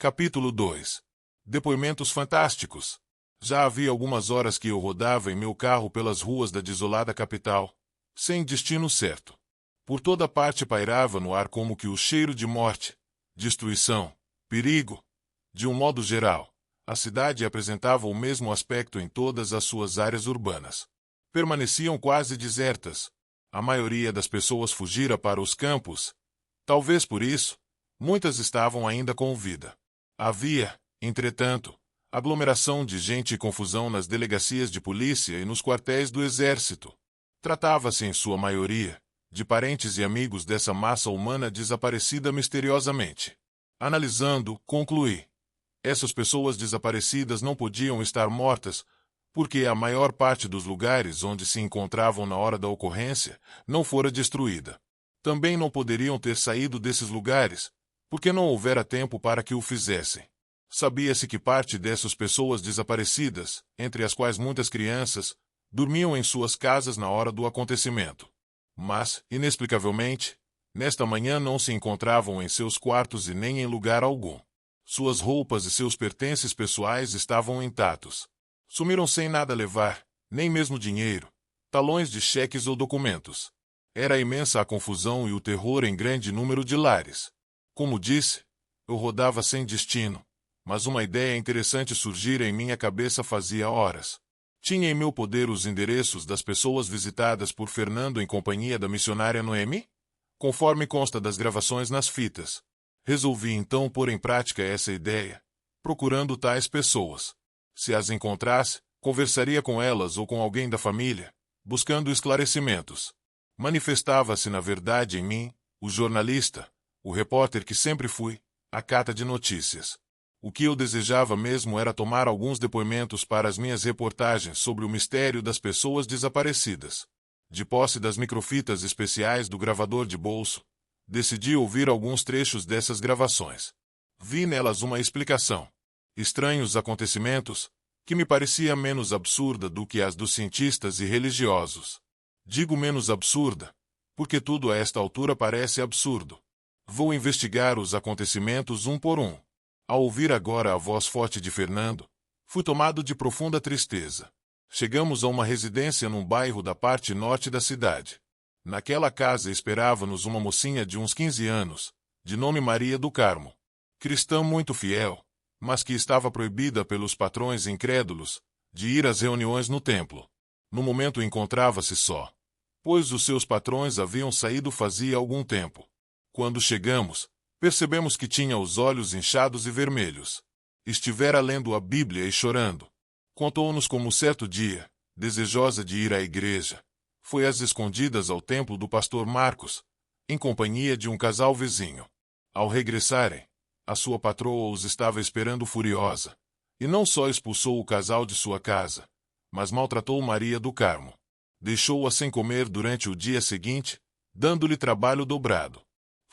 Capítulo 2. Depoimentos fantásticos. Já havia algumas horas que eu rodava em meu carro pelas ruas da desolada capital, sem destino certo. Por toda parte pairava no ar como que o cheiro de morte, destruição, perigo. De um modo geral, a cidade apresentava o mesmo aspecto em todas as suas áreas urbanas. Permaneciam quase desertas. A maioria das pessoas fugira para os campos. Talvez por isso, muitas estavam ainda com vida. Havia, entretanto, aglomeração de gente e confusão nas delegacias de polícia e nos quartéis do exército. Tratava-se, em sua maioria, de parentes e amigos dessa massa humana desaparecida misteriosamente. Analisando, concluí. Essas pessoas desaparecidas não podiam estar mortas, porque a maior parte dos lugares onde se encontravam na hora da ocorrência não fora destruída. Também não poderiam ter saído desses lugares, porque não houvera tempo para que o fizessem. Sabia-se que parte dessas pessoas desaparecidas, entre as quais muitas crianças, dormiam em suas casas na hora do acontecimento. Mas, inexplicavelmente, nesta manhã não se encontravam em seus quartos e nem em lugar algum. Suas roupas e seus pertences pessoais estavam intactos. Sumiram sem nada levar, nem mesmo dinheiro, talões de cheques ou documentos. Era imensa a confusão e o terror em grande número de lares. Como disse, eu rodava sem destino, mas uma ideia interessante surgira em minha cabeça fazia horas. Tinha em meu poder os endereços das pessoas visitadas por Fernando em companhia da missionária Noemi? Conforme consta das gravações nas fitas. Resolvi então pôr em prática essa ideia, procurando tais pessoas. Se as encontrasse, conversaria com elas ou com alguém da família, buscando esclarecimentos. Manifestava-se na verdade em mim, o jornalista, o repórter que sempre fui, a cata de notícias. O que eu desejava mesmo era tomar alguns depoimentos para as minhas reportagens sobre o mistério das pessoas desaparecidas. De posse das microfitas especiais do gravador de bolso, decidi ouvir alguns trechos dessas gravações. Vi nelas uma explicação. Estranhos acontecimentos, que me parecia menos absurda do que as dos cientistas e religiosos. Digo menos absurda, porque tudo a esta altura parece absurdo. Vou investigar os acontecimentos um por um. Ao ouvir agora a voz forte de Fernando, fui tomado de profunda tristeza. Chegamos a uma residência num bairro da parte norte da cidade. Naquela casa esperava-nos uma mocinha de uns 15 anos, de nome Maria do Carmo. Cristã muito fiel, mas que estava proibida pelos patrões incrédulos de ir às reuniões no templo. No momento encontrava-se só, pois os seus patrões haviam saído fazia algum tempo. Quando chegamos, percebemos que tinha os olhos inchados e vermelhos. Estivera lendo a Bíblia e chorando. Contou-nos como certo dia, desejosa de ir à igreja, foi às escondidas ao templo do pastor Marcos, em companhia de um casal vizinho. Ao regressarem, a sua patroa os estava esperando furiosa, e não só expulsou o casal de sua casa, mas maltratou Maria do Carmo. Deixou-a sem comer durante o dia seguinte, dando-lhe trabalho dobrado.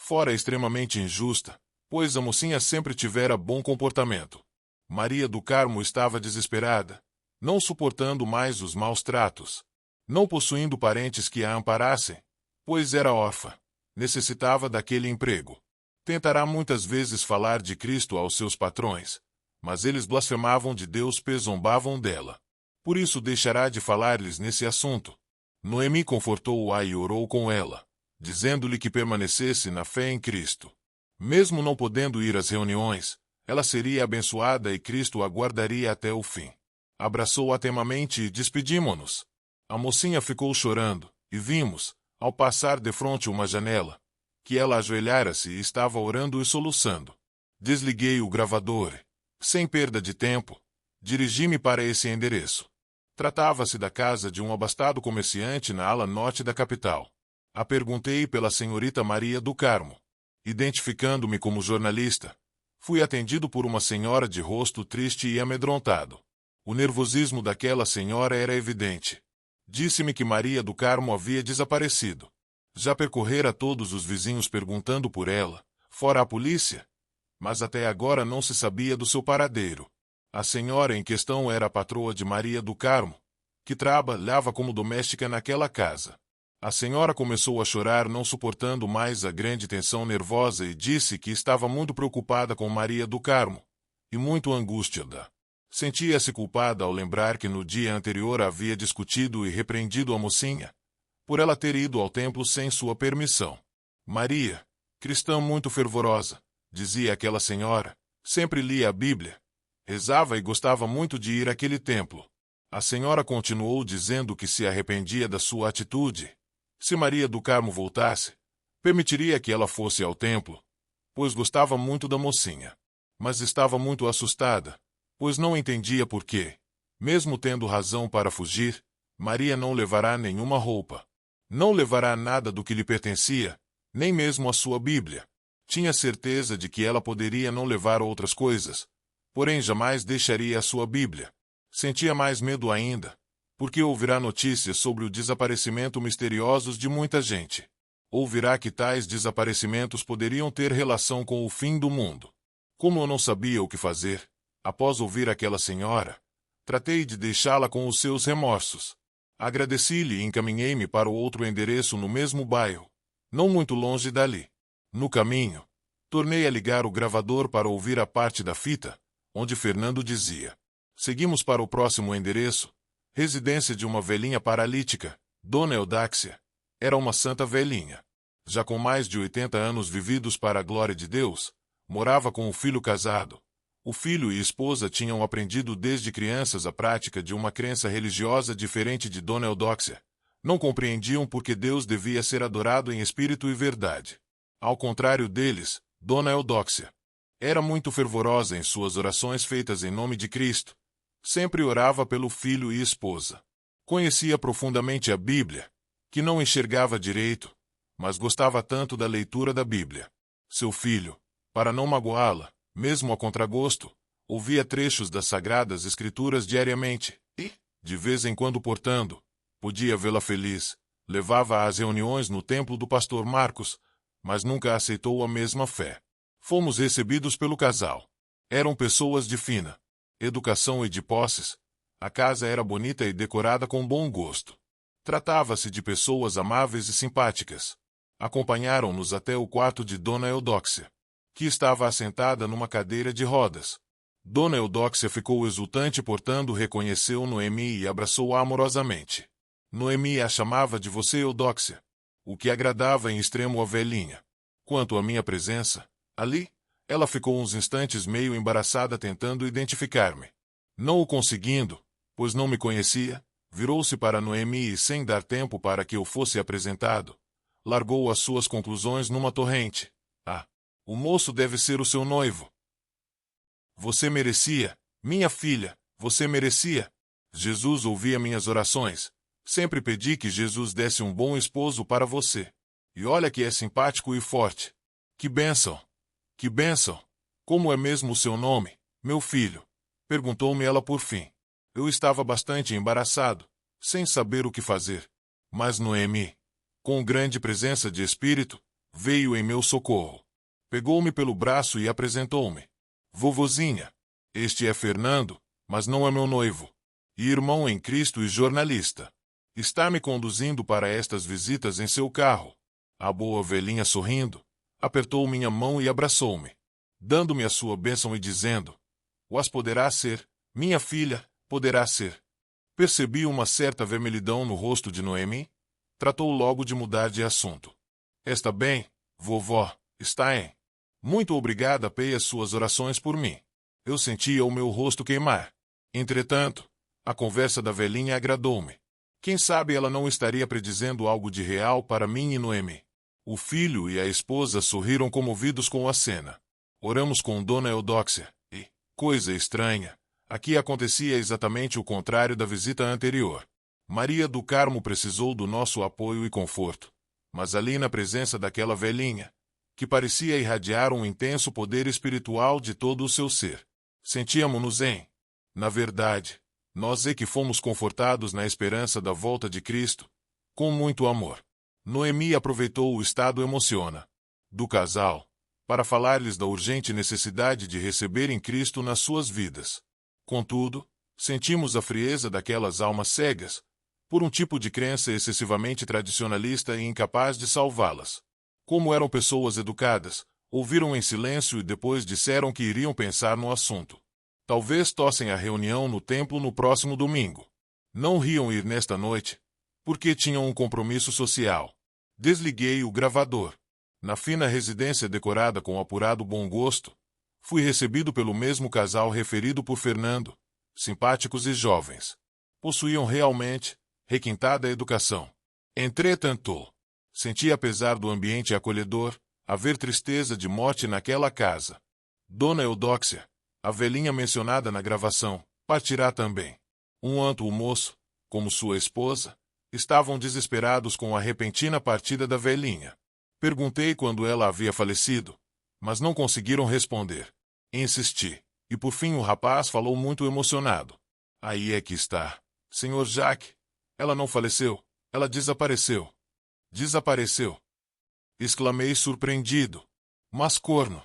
Fora extremamente injusta, pois a mocinha sempre tivera bom comportamento. Maria do Carmo estava desesperada, não suportando mais os maus tratos. Não possuindo parentes que a amparassem, pois era órfã, necessitava daquele emprego. Tentará muitas vezes falar de Cristo aos seus patrões, mas eles blasfemavam de Deus e zombavam dela. Por isso deixará de falar-lhes nesse assunto. Noemi confortou-a e orou com ela, dizendo-lhe que permanecesse na fé em Cristo. Mesmo não podendo ir às reuniões, ela seria abençoada e Cristo a guardaria até o fim. Abraçou-a temamente e despedimo-nos. A mocinha ficou chorando, e vimos, ao passar defronte uma janela, que ela ajoelhara-se e estava orando e soluçando. Desliguei o gravador e, sem perda de tempo, dirigi-me para esse endereço. Tratava-se da casa de um abastado comerciante na ala norte da capital. A perguntei pela senhorita Maria do Carmo. Identificando-me como jornalista, fui atendido por uma senhora de rosto triste e amedrontado. O nervosismo daquela senhora era evidente. Disse-me que Maria do Carmo havia desaparecido. Já percorrera todos os vizinhos perguntando por ela, fora a polícia, mas até agora não se sabia do seu paradeiro. A senhora em questão era a patroa de Maria do Carmo, que trabalhava como doméstica naquela casa. A senhora começou a chorar, não suportando mais a grande tensão nervosa, e disse que estava muito preocupada com Maria do Carmo, e muito angustiada. Sentia-se culpada ao lembrar que no dia anterior havia discutido e repreendido a mocinha, por ela ter ido ao templo sem sua permissão. Maria, cristã muito fervorosa, dizia aquela senhora, sempre lia a Bíblia, rezava e gostava muito de ir àquele templo. A senhora continuou dizendo que se arrependia da sua atitude. Se Maria do Carmo voltasse, permitiria que ela fosse ao templo, pois gostava muito da mocinha. Mas estava muito assustada, pois não entendia por quê. Mesmo tendo razão para fugir, Maria não levará nenhuma roupa. Não levará nada do que lhe pertencia, nem mesmo a sua Bíblia. Tinha certeza de que ela poderia não levar outras coisas, porém jamais deixaria a sua Bíblia. Sentia mais medo ainda, porque ouvirá notícias sobre o desaparecimento misterioso de muita gente. Ouvirá que tais desaparecimentos poderiam ter relação com o fim do mundo. Como eu não sabia o que fazer, após ouvir aquela senhora, tratei de deixá-la com os seus remorsos. Agradeci-lhe e encaminhei-me para o outro endereço no mesmo bairro, não muito longe dali. No caminho, tornei a ligar o gravador para ouvir a parte da fita, onde Fernando dizia: seguimos para o próximo endereço, residência de uma velhinha paralítica, Dona Eudáxia. Era uma santa velhinha. Já com mais de 80 anos vividos para a glória de Deus, morava com o filho casado. O filho e esposa tinham aprendido desde crianças a prática de uma crença religiosa diferente de Dona Eudóxia. Não compreendiam por que Deus devia ser adorado em espírito e verdade. Ao contrário deles, Dona Eudóxia era muito fervorosa em suas orações feitas em nome de Cristo. Sempre orava pelo filho e esposa. Conhecia profundamente a Bíblia, que não enxergava direito, mas gostava tanto da leitura da Bíblia. Seu filho, para não magoá-la, mesmo a contragosto, ouvia trechos das Sagradas Escrituras diariamente, e, de vez em quando portando, podia vê-la feliz, levava-a às reuniões no templo do pastor Marcos, mas nunca aceitou a mesma fé. Fomos recebidos pelo casal. Eram pessoas de fina educação e de posses. A casa era bonita e decorada com bom gosto. Tratava-se de pessoas amáveis e simpáticas. Acompanharam-nos até o quarto de Dona Eudóxia, que estava assentada numa cadeira de rodas. Dona Eudóxia ficou exultante portando, reconheceu Noemi e abraçou-a amorosamente. Noemi a chamava de você, Eudóxia, o que agradava em extremo a velhinha. Quanto à minha presença, ali, ela ficou uns instantes meio embaraçada tentando identificar-me. Não o conseguindo, pois não me conhecia, virou-se para Noemi e, sem dar tempo para que eu fosse apresentado, largou as suas conclusões numa torrente. Ah, o moço deve ser o seu noivo. Você merecia, minha filha, você merecia. Jesus ouvia minhas orações. Sempre pedi que Jesus desse um bom esposo para você. E olha que é simpático e forte. Que bênção! Que bênção! Como é mesmo o seu nome, meu filho? Perguntou-me ela por fim. Eu estava bastante embaraçado, sem saber o que fazer. Mas Noemi, com grande presença de espírito, veio em meu socorro. Pegou-me pelo braço e apresentou-me. Vovozinha, este é Fernando, mas não é meu noivo. E irmão em Cristo e jornalista. Está me conduzindo para estas visitas em seu carro. A boa velhinha, sorrindo, apertou minha mão e abraçou-me, dando-me a sua bênção e dizendo: "As poderá ser, minha filha, poderá ser." Percebi uma certa vermelhidão no rosto de Noemi. Tratou logo de mudar de assunto. "Está bem, vovó, está em. Muito obrigada pelas suas orações por mim." Eu sentia o meu rosto queimar. Entretanto, a conversa da velhinha agradou-me. Quem sabe ela não estaria predizendo algo de real para mim e Noemi. O filho e a esposa sorriram comovidos com a cena. Oramos com Dona Eudóxia, e, coisa estranha, aqui acontecia exatamente o contrário da visita anterior. Maria do Carmo precisou do nosso apoio e conforto, mas ali na presença daquela velhinha, que parecia irradiar um intenso poder espiritual de todo o seu ser, sentíamos-nos em. Na verdade, nós é que fomos confortados na esperança da volta de Cristo, com muito amor. Noemi aproveitou o estado do casal, para falar-lhes da urgente necessidade de receberem Cristo nas suas vidas. Contudo, sentimos a frieza daquelas almas cegas, por um tipo de crença excessivamente tradicionalista e incapaz de salvá-las. Como eram pessoas educadas, ouviram em silêncio e depois disseram que iriam pensar no assunto. Talvez tossem a reunião no templo no próximo domingo. Não riam ir nesta noite, porque tinham um compromisso social. Desliguei o gravador. Na fina residência decorada com apurado bom gosto, fui recebido pelo mesmo casal referido por Fernando, simpáticos e jovens. Possuíam realmente requintada educação. Entretanto, senti, apesar do ambiente acolhedor, haver tristeza de morte naquela casa. Dona Eudóxia, a velhinha mencionada na gravação, partirá também. O moço, como sua esposa, estavam desesperados com a repentina partida da velhinha. Perguntei quando ela havia falecido, mas não conseguiram responder. Insisti, e por fim o rapaz falou muito emocionado. Aí é que está. Senhor Jacques, ela não faleceu, ela desapareceu. Desapareceu. Exclamei surpreendido. Mas corno.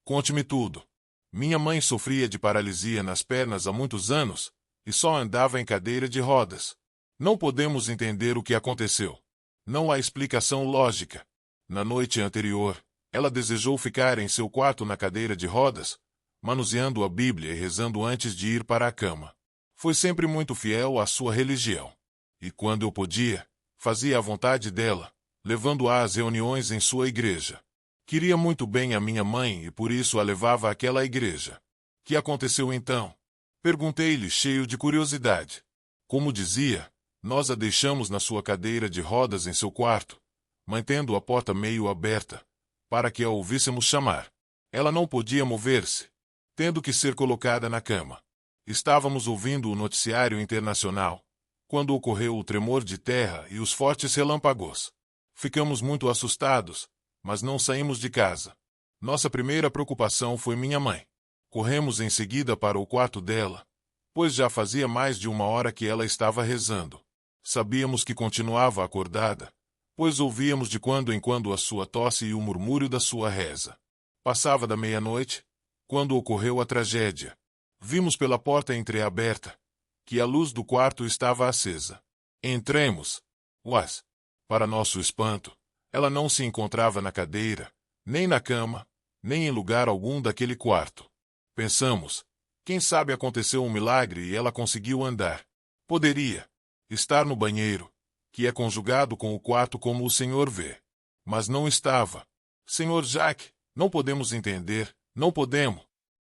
Conte-me tudo. Minha mãe sofria de paralisia nas pernas há muitos anos, e só andava em cadeira de rodas. Não podemos entender o que aconteceu. Não há explicação lógica. Na noite anterior, ela desejou ficar em seu quarto na cadeira de rodas, manuseando a Bíblia e rezando antes de ir para a cama. Foi sempre muito fiel à sua religião. E quando eu podia, fazia a vontade dela, levando-a às reuniões em sua igreja. Queria muito bem a minha mãe e por isso a levava àquela igreja. Que aconteceu então? Perguntei-lhe, cheio de curiosidade. Como dizia, nós a deixamos na sua cadeira de rodas em seu quarto, mantendo a porta meio aberta, para que a ouvíssemos chamar. Ela não podia mover-se, tendo que ser colocada na cama. Estávamos ouvindo o noticiário internacional, quando ocorreu o tremor de terra e os fortes relâmpagos. Ficamos muito assustados, mas não saímos de casa. Nossa primeira preocupação foi minha mãe. Corremos em seguida para o quarto dela, pois já fazia mais de 1 hora que ela estava rezando. Sabíamos que continuava acordada, pois ouvíamos de quando em quando a sua tosse e o murmúrio da sua reza. Passava da meia-noite, quando ocorreu a tragédia. Vimos pela porta entreaberta que a luz do quarto estava acesa. Entremos. Mas, para nosso espanto, ela não se encontrava na cadeira, nem na cama, nem em lugar algum daquele quarto. Pensamos, quem sabe aconteceu um milagre e ela conseguiu andar. Poderia estar no banheiro, que é conjugado com o quarto como o senhor vê. Mas não estava. Senhor Jacques, não podemos entender, não podemos.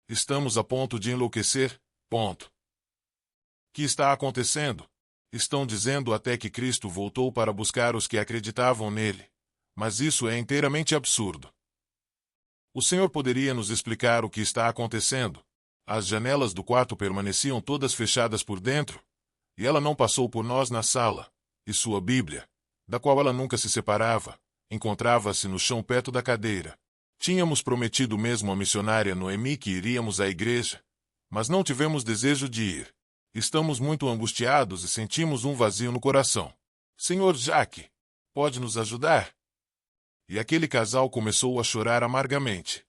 Estamos a ponto de enlouquecer, ponto. Que está acontecendo? Estão dizendo até que Cristo voltou para buscar os que acreditavam nele. Mas isso é inteiramente absurdo. O senhor poderia nos explicar o que está acontecendo? As janelas do quarto permaneciam todas fechadas por dentro, e ela não passou por nós na sala, e sua Bíblia, da qual ela nunca se separava, encontrava-se no chão perto da cadeira. Tínhamos prometido mesmo à missionária Noemi que iríamos à igreja, mas não tivemos desejo de ir. Estamos muito angustiados e sentimos um vazio no coração. Senhor Jacques, pode nos ajudar? E aquele casal começou a chorar amargamente.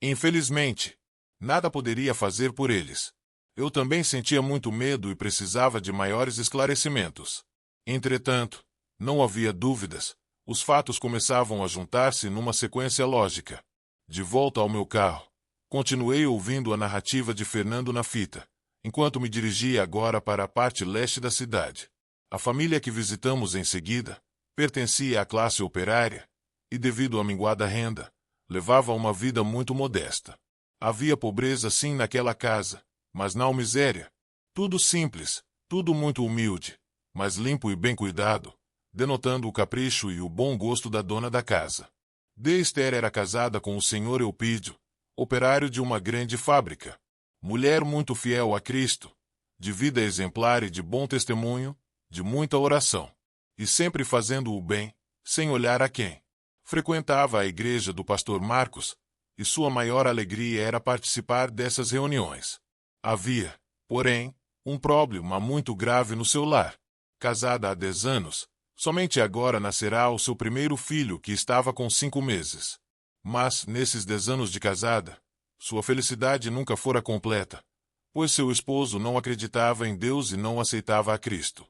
Infelizmente, nada poderia fazer por eles. Eu também sentia muito medo e precisava de maiores esclarecimentos. Entretanto, não havia dúvidas, os fatos começavam a juntar-se numa sequência lógica. De volta ao meu carro, continuei ouvindo a narrativa de Fernando na fita, enquanto me dirigia agora para a parte leste da cidade. A família que visitamos em seguida pertencia à classe operária e, devido à minguada renda, levava uma vida muito modesta. Havia pobreza sim naquela casa, mas não miséria. Tudo simples, tudo muito humilde, mas limpo e bem cuidado, denotando o capricho e o bom gosto da dona da casa. De Esther era casada com o senhor Eupídio, operário de uma grande fábrica. Mulher muito fiel a Cristo, de vida exemplar e de bom testemunho, de muita oração. E sempre fazendo o bem, sem olhar a quem. Frequentava a igreja do pastor Marcos, e sua maior alegria era participar dessas reuniões. Havia, porém, um problema muito grave no seu lar. Casada há 10 anos, somente agora nascerá o seu primeiro filho, que estava com 5 meses. Mas, nesses 10 anos de casada, sua felicidade nunca fora completa, pois seu esposo não acreditava em Deus e não aceitava a Cristo.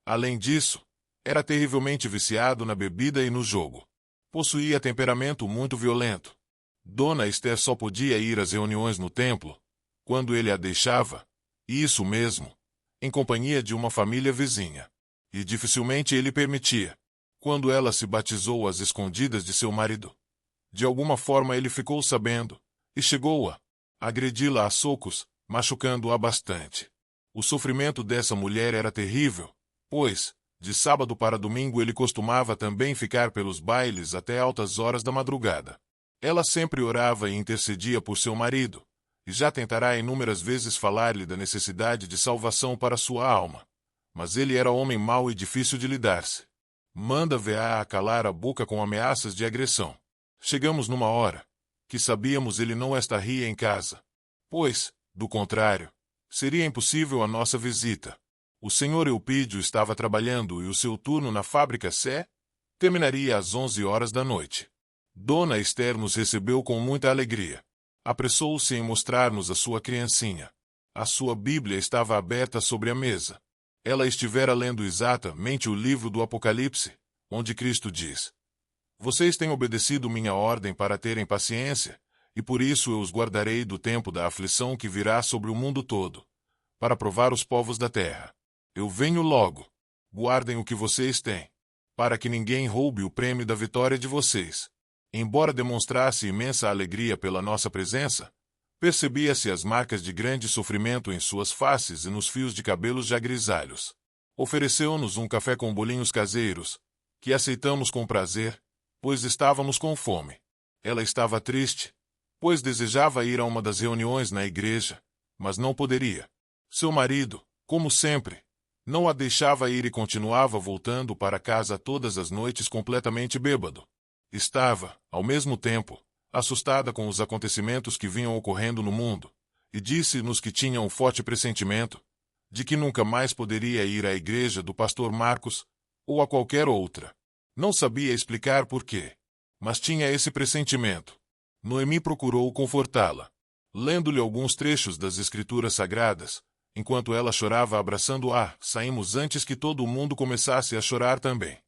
Além disso, era terrivelmente viciado na bebida e no jogo. Possuía temperamento muito violento. Dona Esther só podia ir às reuniões no templo, quando ele a deixava, e isso mesmo, em companhia de uma família vizinha. E dificilmente ele permitia. Quando ela se batizou às escondidas de seu marido, de alguma forma ele ficou sabendo, e chegou a agredi-la a socos, machucando-a bastante. O sofrimento dessa mulher era terrível, pois, de sábado para domingo ele costumava também ficar pelos bailes até altas horas da madrugada. Ela sempre orava e intercedia por seu marido, e já tentará inúmeras vezes falar-lhe da necessidade de salvação para sua alma. Mas ele era homem mau e difícil de lidar-se. Manda V.A. calar a boca com ameaças de agressão. Chegamos numa hora que sabíamos ele não estaria em casa, pois, do contrário, seria impossível a nossa visita. O senhor Eupídio estava trabalhando e o seu turno na fábrica Sé terminaria às 11 horas da noite. Dona Esther nos recebeu com muita alegria. Apressou-se em mostrar-nos a sua criancinha. A sua Bíblia estava aberta sobre a mesa. Ela estivera lendo exatamente o livro do Apocalipse, onde Cristo diz: Vocês têm obedecido minha ordem para terem paciência, e por isso eu os guardarei do tempo da aflição que virá sobre o mundo todo, para provar os povos da terra. Eu venho logo. Guardem o que vocês têm, para que ninguém roube o prêmio da vitória de vocês. Embora demonstrasse imensa alegria pela nossa presença, percebia-se as marcas de grande sofrimento em suas faces e nos fios de cabelos já grisalhos. Ofereceu-nos um café com bolinhos caseiros, que aceitamos com prazer, pois estávamos com fome. Ela estava triste, pois desejava ir a uma das reuniões na igreja, mas não poderia. Seu marido, como sempre, não a deixava ir e continuava voltando para casa todas as noites completamente bêbado. Estava, ao mesmo tempo, assustada com os acontecimentos que vinham ocorrendo no mundo, e disse-nos que tinha um forte pressentimento de que nunca mais poderia ir à igreja do pastor Marcos, ou a qualquer outra. Não sabia explicar por quê, mas tinha esse pressentimento. Noemi procurou confortá-la, lendo-lhe alguns trechos das Escrituras Sagradas. Enquanto ela chorava abraçando-a, saímos antes que todo o mundo começasse a chorar também.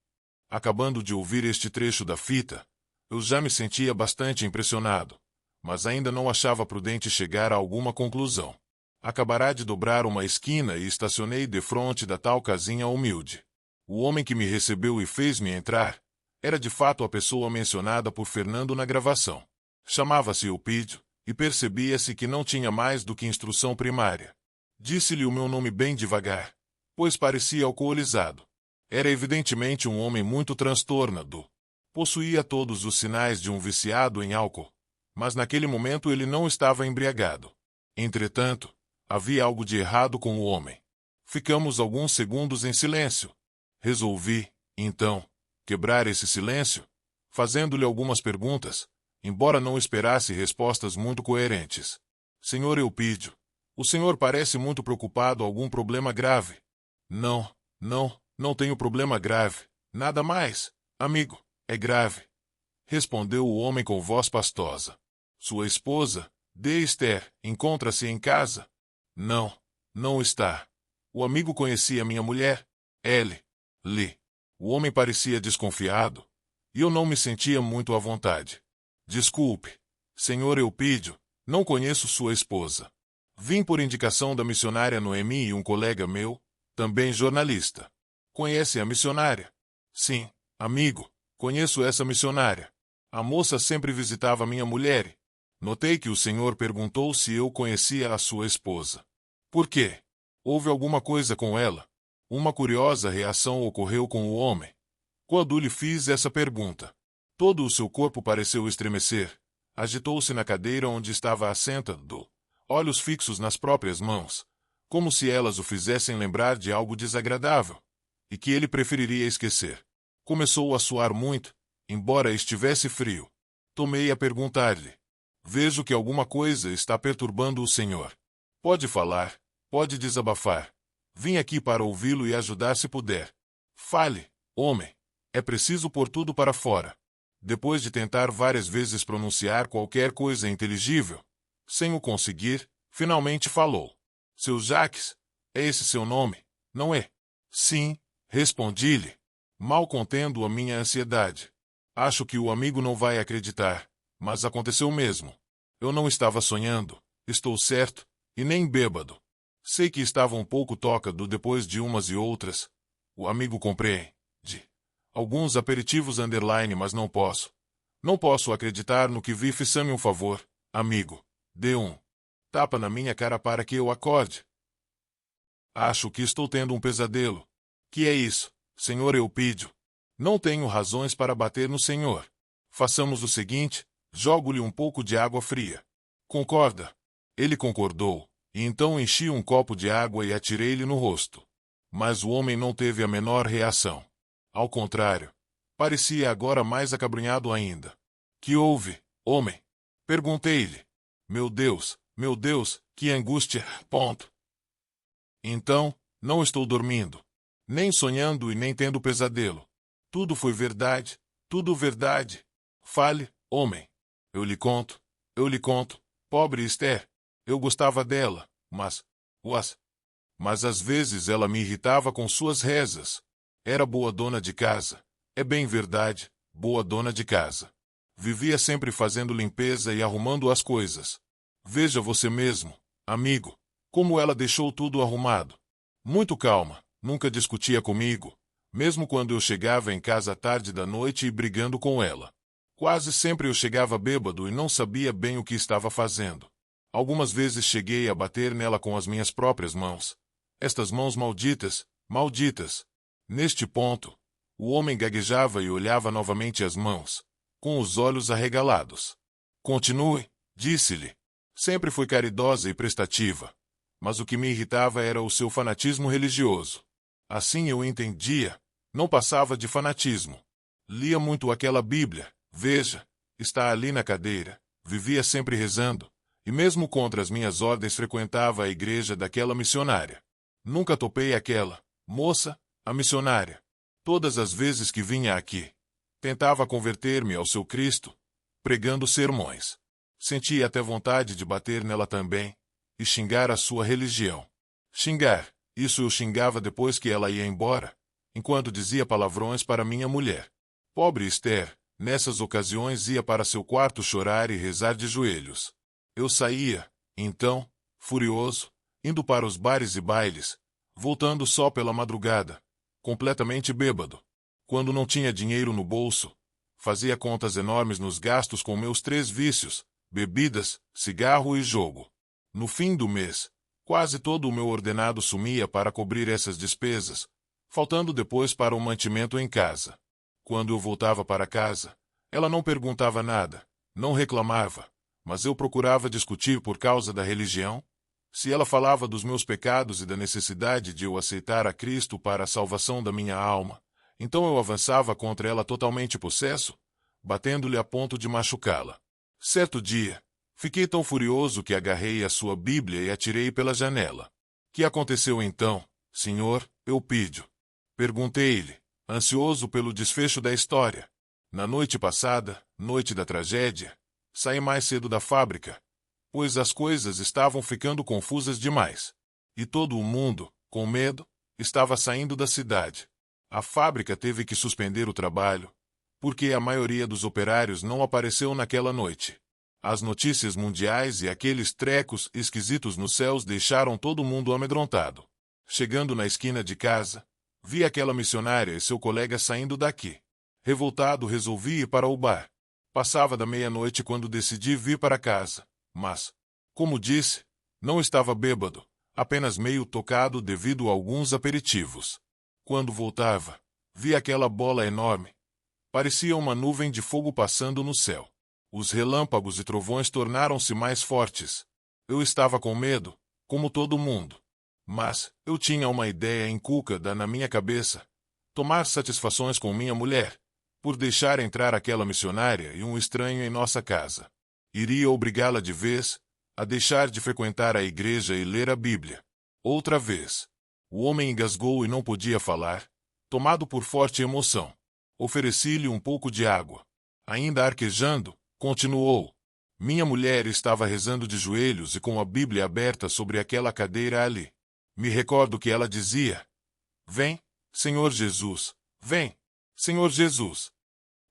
Acabando de ouvir este trecho da fita, eu já me sentia bastante impressionado, mas ainda não achava prudente chegar a alguma conclusão. Acabará de dobrar uma esquina e estacionei defronte da tal casinha humilde. O homem que me recebeu e fez-me entrar era de fato a pessoa mencionada por Fernando na gravação. Chamava-se Eupídio, e percebia-se que não tinha mais do que instrução primária. Disse-lhe o meu nome bem devagar, pois parecia alcoolizado. Era evidentemente um homem muito transtornado. Possuía todos os sinais de um viciado em álcool, mas naquele momento ele não estava embriagado. Entretanto, havia algo de errado com o homem. Ficamos alguns segundos em silêncio. Resolvi, então, quebrar esse silêncio, fazendo-lhe algumas perguntas, embora não esperasse respostas muito coerentes. Senhor Eupídio, o senhor parece muito preocupado. Algum problema grave? Não tenho problema grave. Nada mais, amigo, é grave. Respondeu o homem com voz pastosa. Sua esposa, D. Esther, encontra-se em casa? Não está. O amigo conhecia minha mulher, Li. O homem parecia desconfiado, e eu não me sentia muito à vontade. Desculpe, senhor Eupídio, não conheço sua esposa. Vim por indicação da missionária Noemi e um colega meu, também jornalista. Conhece a missionária? Sim, amigo, conheço essa missionária. A moça sempre visitava minha mulher. Notei que o senhor perguntou se eu conhecia a sua esposa. Por quê? Houve alguma coisa com ela? Uma curiosa reação ocorreu com o homem quando lhe fiz essa pergunta. Todo o seu corpo pareceu estremecer. Agitou-se na cadeira onde estava assentado, olhos fixos nas próprias mãos, como se elas o fizessem lembrar de algo desagradável, e que ele preferiria esquecer. Começou a suar muito, embora estivesse frio. Tomei a perguntar-lhe: Vejo que alguma coisa está perturbando o senhor. Pode falar, pode desabafar. Vim aqui para ouvi-lo e ajudar se puder. Fale, homem. É preciso pôr tudo para fora. Depois de tentar várias vezes pronunciar qualquer coisa inteligível, sem o conseguir, finalmente falou. Seu Jacques, é esse seu nome, não é? Sim, Respondi-lhe, mal contendo a minha ansiedade. Acho que o amigo não vai acreditar, mas aconteceu mesmo. Eu não estava sonhando, estou certo, e nem bêbado. Sei que estava um pouco tocado depois de umas e outras. O amigo compreende. Alguns aperitivos underline, mas não posso. Não posso acreditar no que vi. Faça-me um favor, amigo. Dê um tapa na minha cara para que eu acorde. Acho que estou tendo um pesadelo. Que é isso, senhor Eupídio? Não tenho razões para bater no senhor. Façamos o seguinte, jogo-lhe um pouco de água fria. Concorda? Ele concordou, e então enchi um copo de água e atirei-lhe no rosto. Mas o homem não teve a menor reação. Ao contrário, parecia agora mais acabrunhado ainda. Que houve, homem? Perguntei-lhe. Meu Deus, que angústia! Ponto. Então, não estou dormindo, nem sonhando e nem tendo pesadelo. Tudo foi verdade, tudo verdade. Fale, homem. Eu lhe conto, pobre Esther. Eu gostava dela, mas às vezes ela me irritava com suas rezas. Era boa dona de casa. É bem verdade, boa dona de casa. Vivia sempre fazendo limpeza e arrumando as coisas. Veja você mesmo, amigo, como ela deixou tudo arrumado. Muito calma, nunca discutia comigo, mesmo quando eu chegava em casa tarde da noite e brigando com ela. Quase sempre eu chegava bêbado e não sabia bem o que estava fazendo. Algumas vezes cheguei a bater nela com as minhas próprias mãos. Estas mãos malditas, malditas. Neste ponto, o homem gaguejava e olhava novamente as mãos, com os olhos arregalados. Continue, disse-lhe. Sempre fui caridosa e prestativa. Mas o que me irritava era o seu fanatismo religioso. Assim eu entendia, não passava de fanatismo. Lia muito aquela Bíblia, veja, está ali na cadeira, vivia sempre rezando, e mesmo contra as minhas ordens frequentava a igreja daquela missionária. Nunca topei aquela moça, a missionária. Todas as vezes que vinha aqui, tentava converter-me ao seu Cristo, pregando sermões. Sentia até vontade de bater nela também, e xingar a sua religião. Xingar, isso eu xingava depois que ela ia embora, enquanto dizia palavrões para minha mulher. Pobre Esther, nessas ocasiões ia para seu quarto chorar e rezar de joelhos. Eu saía, então, furioso, indo para os bares e bailes, voltando só pela madrugada, completamente bêbado. Quando não tinha dinheiro no bolso, fazia contas enormes nos gastos com meus 3 vícios, bebidas, cigarro e jogo. No fim do mês, quase todo o meu ordenado sumia para cobrir essas despesas, faltando depois para o mantimento em casa. Quando eu voltava para casa, ela não perguntava nada, não reclamava, mas eu procurava discutir por causa da religião. Se ela falava dos meus pecados e da necessidade de eu aceitar a Cristo para a salvação da minha alma, então eu avançava contra ela totalmente possesso, batendo-lhe a ponto de machucá-la. Certo dia, fiquei tão furioso que agarrei a sua Bíblia e atirei pela janela. Que aconteceu então, senhor Eupídio? Perguntei-lhe, ansioso pelo desfecho da história. Na noite passada, noite da tragédia, saí mais cedo da fábrica, pois as coisas estavam ficando confusas demais. E todo o mundo, com medo, estava saindo da cidade. A fábrica teve que suspender o trabalho, porque a maioria dos operários não apareceu naquela noite. As notícias mundiais e aqueles trecos esquisitos nos céus deixaram todo mundo amedrontado. Chegando na esquina de casa, vi aquela missionária e seu colega saindo daqui. Revoltado, resolvi ir para o bar. Passava da meia-noite quando decidi vir para casa, mas, como disse, não estava bêbado, apenas meio tocado devido a alguns aperitivos. Quando voltava, vi aquela bola enorme. Parecia uma nuvem de fogo passando no céu. Os relâmpagos e trovões tornaram-se mais fortes. Eu estava com medo, como todo mundo. Mas eu tinha uma ideia inculcada na minha cabeça: tomar satisfações com minha mulher, por deixar entrar aquela missionária e um estranho em nossa casa. Iria obrigá-la de vez a deixar de frequentar a igreja e ler a Bíblia. Outra vez. O homem engasgou e não podia falar, tomado por forte emoção. Ofereci-lhe um pouco de água. Ainda arquejando, continuou. Minha mulher estava rezando de joelhos e com a Bíblia aberta sobre aquela cadeira ali. Me recordo que ela dizia: Vem, Senhor Jesus, vem! Senhor Jesus!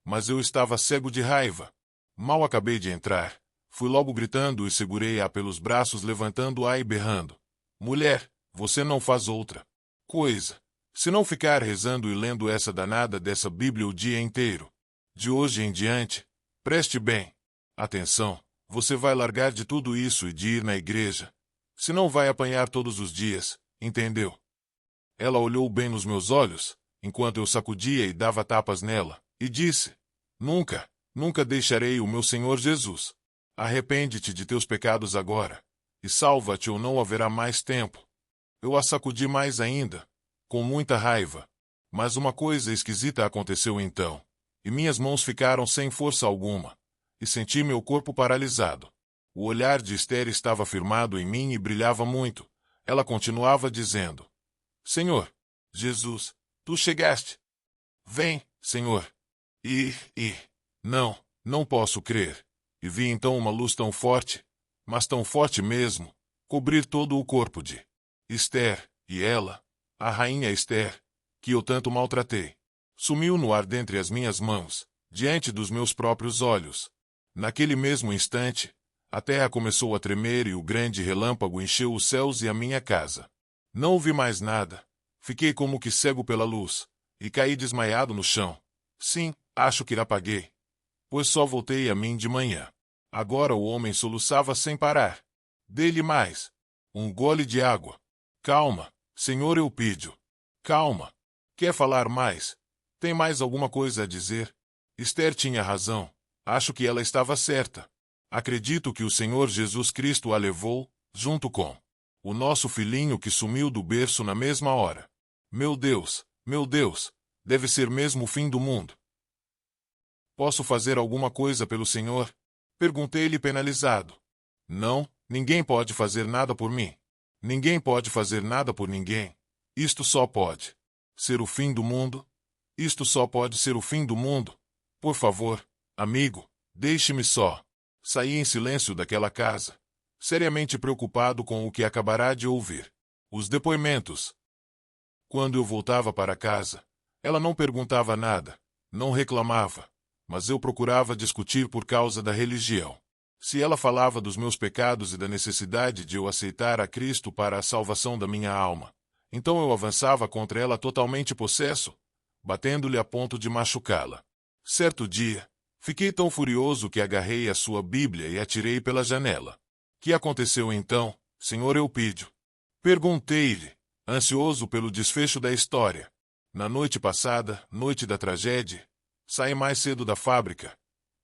Mas eu estava cego de raiva. Mal acabei de entrar. Fui logo gritando e segurei-a pelos braços, levantando-a e berrando. Mulher, você não faz outra coisa se não ficar rezando e lendo essa danada dessa Bíblia o dia inteiro. De hoje em diante, preste bem atenção, você vai largar de tudo isso e de ir na igreja. Senão vai apanhar todos os dias, entendeu? Ela olhou bem nos meus olhos, enquanto eu sacudia e dava tapas nela, e disse: Nunca, nunca deixarei o meu Senhor Jesus. Arrepende-te de teus pecados agora, e salva-te ou não haverá mais tempo. Eu a sacudi mais ainda, com muita raiva. Mas uma coisa esquisita aconteceu então, e minhas mãos ficaram sem força alguma, e senti meu corpo paralisado. O olhar de Esther estava firmado em mim e brilhava muito. Ela continuava dizendo: Senhor Jesus, tu chegaste. Vem, Senhor. Não posso crer. E vi então uma luz tão forte, mas tão forte mesmo, cobrir todo o corpo de Esther, e ela, a rainha Esther, que eu tanto maltratei, sumiu no ar dentre as minhas mãos, diante dos meus próprios olhos. Naquele mesmo instante, a terra começou a tremer e o grande relâmpago encheu os céus e a minha casa. Não ouvi mais nada. Fiquei como que cego pela luz, e caí desmaiado no chão. Sim, acho que apaguei, pois só voltei a mim de manhã. Agora o homem soluçava sem parar. Dê-lhe mais um gole de água. Calma, Senhor Eupídio. Calma. Quer falar mais? Tem mais alguma coisa a dizer? Esther tinha razão. Acho que ela estava certa. Acredito que o Senhor Jesus Cristo a levou, junto com o nosso filhinho que sumiu do berço na mesma hora. Meu Deus, deve ser mesmo o fim do mundo. Posso fazer alguma coisa pelo Senhor? Perguntei-lhe penalizado. Não, ninguém pode fazer nada por mim. Ninguém pode fazer nada por ninguém. Isto só pode ser o fim do mundo. Isto só pode ser o fim do mundo. Por favor, amigo, deixe-me só. Saí em silêncio daquela casa, seriamente preocupado com o que acabará de ouvir. Os depoimentos. Quando eu voltava para casa, ela não perguntava nada, não reclamava, mas eu procurava discutir por causa da religião. Se ela falava dos meus pecados e da necessidade de eu aceitar a Cristo para a salvação da minha alma, então eu avançava contra ela totalmente possesso, batendo-lhe a ponto de machucá-la. Certo dia, fiquei tão furioso que agarrei a sua Bíblia e atirei pela janela. Que aconteceu então, Senhor Eupídio? Perguntei-lhe, ansioso pelo desfecho da história. Na noite passada, noite da tragédia, saí mais cedo da fábrica,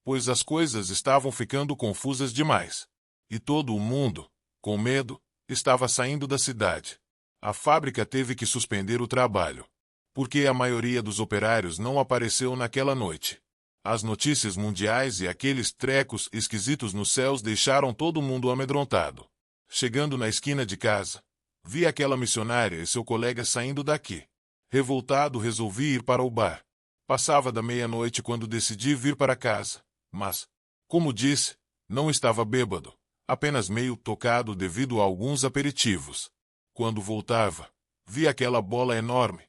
pois as coisas estavam ficando confusas demais. E todo o mundo, com medo, estava saindo da cidade. A fábrica teve que suspender o trabalho, porque a maioria dos operários não apareceu naquela noite. As notícias mundiais e aqueles trecos esquisitos nos céus deixaram todo mundo amedrontado. Chegando na esquina de casa, vi aquela missionária e seu colega saindo daqui. Revoltado, resolvi ir para o bar. Passava da meia-noite quando decidi vir para casa, mas, como disse, não estava bêbado, apenas meio tocado devido a alguns aperitivos. Quando voltava, vi aquela bola enorme.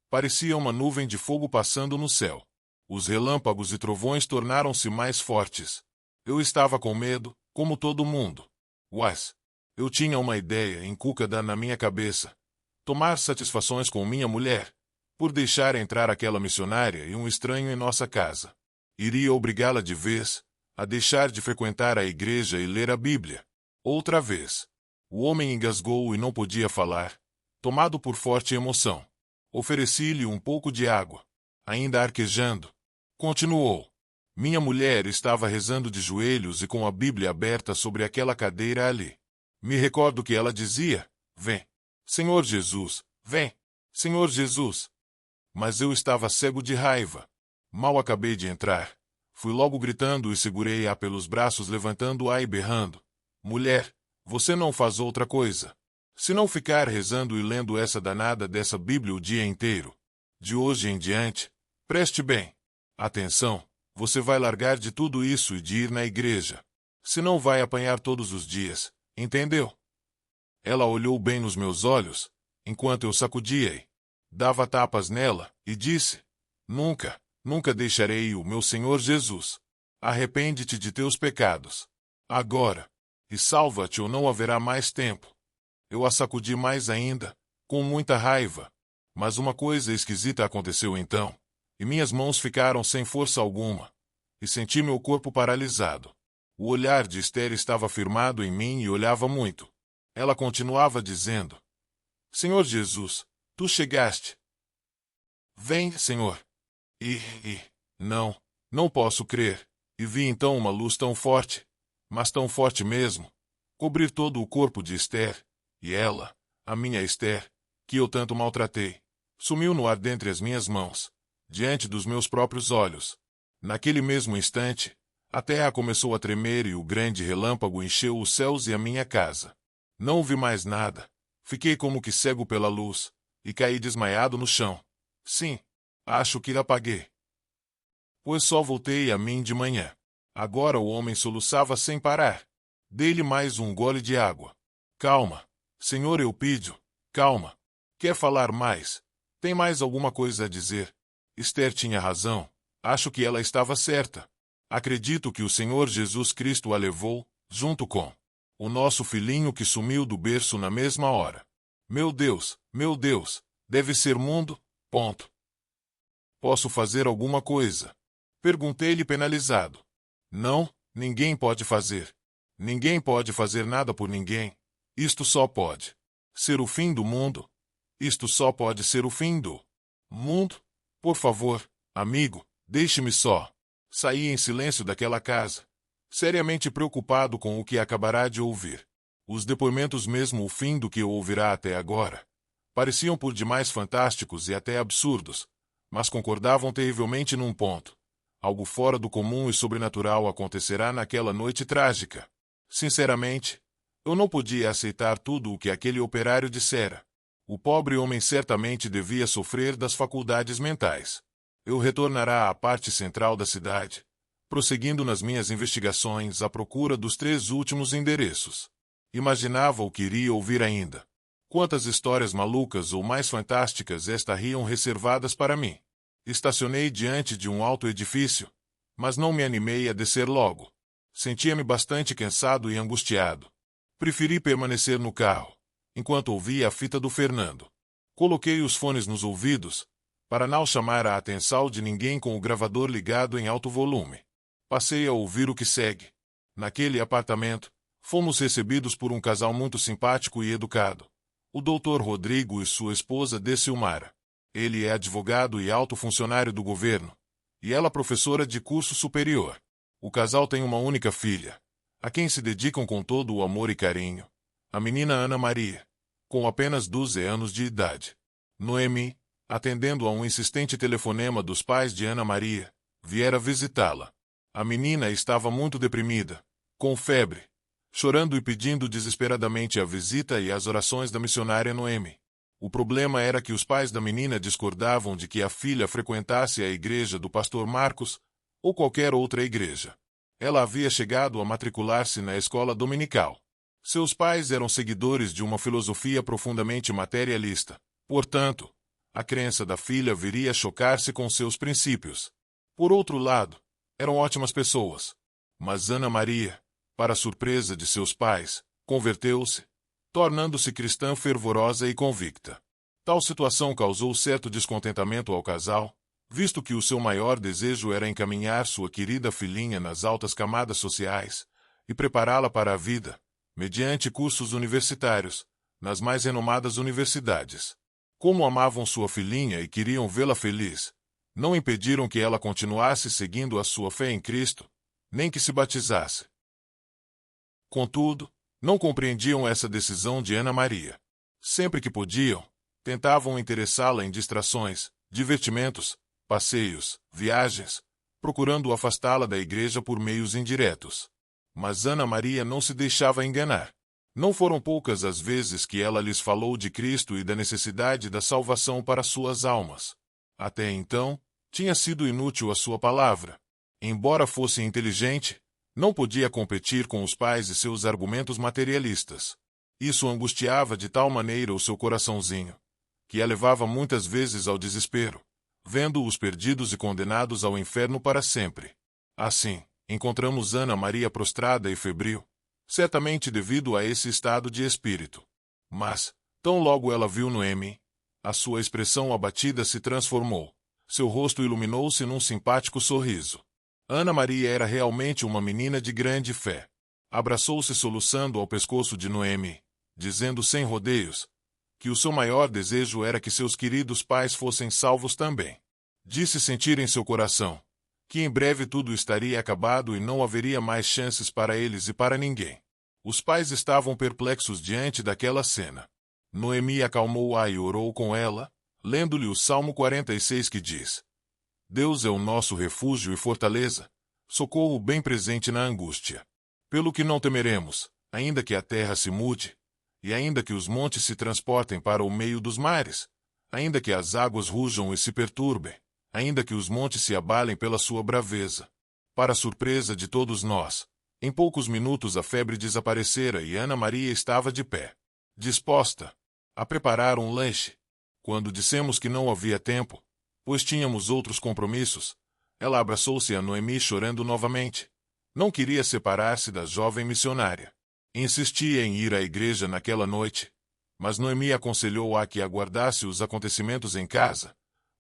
Parecia uma nuvem de fogo passando no céu. Os relâmpagos e trovões tornaram-se mais fortes. Eu estava com medo, como todo mundo. Mas eu tinha uma ideia inculcada na minha cabeça. Tomar satisfações com minha mulher, por deixar entrar aquela missionária e um estranho em nossa casa. Iria obrigá-la de vez a deixar de frequentar a igreja e ler a Bíblia. Outra vez. O homem engasgou e não podia falar, tomado por forte emoção. Ofereci-lhe um pouco de água. Ainda arquejando, continuou. Minha mulher estava rezando de joelhos e com a Bíblia aberta sobre aquela cadeira ali. Me recordo que ela dizia: Vem, Senhor Jesus, vem, Senhor Jesus. Mas eu estava cego de raiva. Mal acabei de entrar. Fui logo gritando e segurei-a pelos braços, levantando-a e berrando: Mulher, você não faz outra coisa se não ficar rezando e lendo essa danada dessa Bíblia o dia inteiro. De hoje em diante, preste bem atenção, você vai largar de tudo isso e de ir na igreja. Senão vai apanhar todos os dias, entendeu? Ela olhou bem nos meus olhos, enquanto eu sacudia-e dava tapas nela, e disse: Nunca, nunca deixarei o meu Senhor Jesus. Arrepende-te de teus pecados. Agora. E salva-te ou não haverá mais tempo. Eu a sacudi mais ainda, com muita raiva. Mas uma coisa esquisita aconteceu então, e minhas mãos ficaram sem força alguma, e senti meu corpo paralisado. O olhar de Esther estava firmado em mim e olhava muito. Ela continuava dizendo: Senhor Jesus, tu chegaste. Vem, Senhor. Não posso crer. E vi então uma luz tão forte, mas tão forte mesmo, cobrir todo o corpo de Esther, e ela, a minha Esther, que eu tanto maltratei, sumiu no ar dentre as minhas mãos, diante dos meus próprios olhos. Naquele mesmo instante, a terra começou a tremer e o grande relâmpago encheu os céus e a minha casa. Não vi mais nada. Fiquei como que cego pela luz, e caí desmaiado no chão. Sim, acho que apaguei. Pois só voltei a mim de manhã. Agora o homem soluçava sem parar. Dei-lhe mais um gole de água. Calma, Senhor Eupídio, calma. Quer falar mais? Tem mais alguma coisa a dizer? Esther tinha razão. Acho que ela estava certa. Acredito que o Senhor Jesus Cristo a levou, junto com o nosso filhinho que sumiu do berço na mesma hora. Meu Deus, deve ser mundo, ponto. Posso fazer alguma coisa? Perguntei-lhe penalizado. Não, ninguém pode fazer. Ninguém pode fazer nada por ninguém. Isto só pode ser o fim do mundo. Isto só pode ser o fim do mundo. Por favor, amigo, deixe-me só. Saí em silêncio daquela casa, seriamente preocupado com o que acabará de ouvir. Os depoimentos, mesmo o fim do que eu ouvirá até agora, pareciam por demais fantásticos e até absurdos, mas concordavam terrivelmente num ponto. Algo fora do comum e sobrenatural acontecerá naquela noite trágica. Sinceramente, eu não podia aceitar tudo o que aquele operário dissera. O pobre homem certamente devia sofrer das faculdades mentais. Eu retornará à parte central da cidade, prosseguindo nas minhas investigações à procura dos 3 últimos endereços. Imaginava o que iria ouvir ainda. Quantas histórias malucas ou mais fantásticas estariam reservadas para mim. Estacionei diante de um alto edifício, mas não me animei a descer logo. Sentia-me bastante cansado e angustiado. Preferi permanecer no carro, enquanto ouvia a fita do Fernando. Coloquei os fones nos ouvidos, para não chamar a atenção de ninguém com o gravador ligado em alto volume. Passei a ouvir o que segue. Naquele apartamento, fomos recebidos por um casal muito simpático e educado. O Dr. Rodrigo e sua esposa Decilmara. Ele é advogado e alto funcionário do governo, e ela professora de curso superior. O casal tem uma única filha, a quem se dedicam com todo o amor e carinho. A menina Ana Maria, com apenas 12 anos de idade. Noemi, atendendo a um insistente telefonema dos pais de Ana Maria, viera visitá-la. A menina estava muito deprimida, com febre, chorando e pedindo desesperadamente a visita e as orações da missionária Noemi. O problema era que os pais da menina discordavam de que a filha frequentasse a igreja do pastor Marcos, ou qualquer outra igreja. Ela havia chegado a matricular-se na escola dominical. Seus pais eram seguidores de uma filosofia profundamente materialista. Portanto, a crença da filha viria a chocar-se com seus princípios. Por outro lado, eram ótimas pessoas. Mas Ana Maria, para a surpresa de seus pais, converteu-se, tornando-se cristã fervorosa e convicta. Tal situação causou certo descontentamento ao casal, visto que o seu maior desejo era encaminhar sua querida filhinha nas altas camadas sociais e prepará-la para a vida, mediante cursos universitários, nas mais renomadas universidades. Como amavam sua filhinha e queriam vê-la feliz, não impediram que ela continuasse seguindo a sua fé em Cristo, nem que se batizasse. Contudo, não compreendiam essa decisão de Ana Maria. Sempre que podiam, tentavam interessá-la em distrações, divertimentos, passeios, viagens, procurando afastá-la da igreja por meios indiretos. Mas Ana Maria não se deixava enganar. Não foram poucas as vezes que ela lhes falou de Cristo e da necessidade da salvação para suas almas. Até então, tinha sido inútil a sua palavra. Embora fosse inteligente, não podia competir com os pais e seus argumentos materialistas. Isso angustiava de tal maneira o seu coraçãozinho, que a levava muitas vezes ao desespero, vendo-os perdidos e condenados ao inferno para sempre. Assim, encontramos Ana Maria prostrada e febril, certamente devido a esse estado de espírito. Mas, tão logo ela viu Noemi, a sua expressão abatida se transformou. Seu rosto iluminou-se num simpático sorriso. Ana Maria era realmente uma menina de grande fé. Abraçou-se soluçando ao pescoço de Noemi, dizendo sem rodeios, que o seu maior desejo era que seus queridos pais fossem salvos também. Disse sentir em seu coração que em breve tudo estaria acabado e não haveria mais chances para eles e para ninguém. Os pais estavam perplexos diante daquela cena. Noemi acalmou-a e orou com ela, lendo-lhe o Salmo 46 que diz: Deus é o nosso refúgio e fortaleza, socorro bem presente na angústia. Pelo que não temeremos, ainda que a terra se mude, e ainda que os montes se transportem para o meio dos mares, ainda que as águas rujam e se perturbem, ainda que os montes se abalem pela sua braveza. Para surpresa de todos nós, em poucos minutos a febre desaparecera e Ana Maria estava de pé, disposta a preparar um lanche. Quando dissemos que não havia tempo, pois tínhamos outros compromissos, ela abraçou-se a Noemi chorando novamente. Não queria separar-se da jovem missionária. Insistia em ir à igreja naquela noite, mas Noemi aconselhou-a que aguardasse os acontecimentos em casa,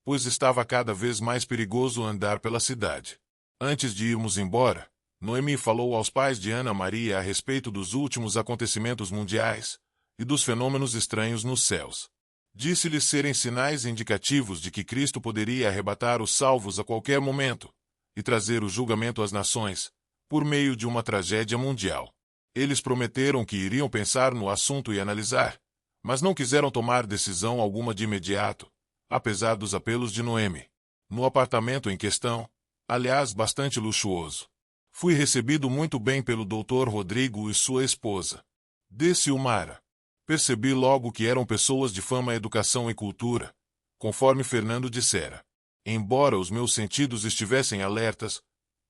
pois estava cada vez mais perigoso andar pela cidade. Antes de irmos embora, Noemi falou aos pais de Ana Maria a respeito dos últimos acontecimentos mundiais e dos fenômenos estranhos nos céus. Disse-lhes serem sinais indicativos de que Cristo poderia arrebatar os salvos a qualquer momento e trazer o julgamento às nações, por meio de uma tragédia mundial. Eles prometeram que iriam pensar no assunto e analisar, mas não quiseram tomar decisão alguma de imediato, apesar dos apelos de Noemi. No apartamento em questão, aliás bastante luxuoso, fui recebido muito bem pelo Dr. Rodrigo e sua esposa, D. Silmara. Percebi logo que eram pessoas de fama, educação e cultura, conforme Fernando dissera. Embora os meus sentidos estivessem alertas,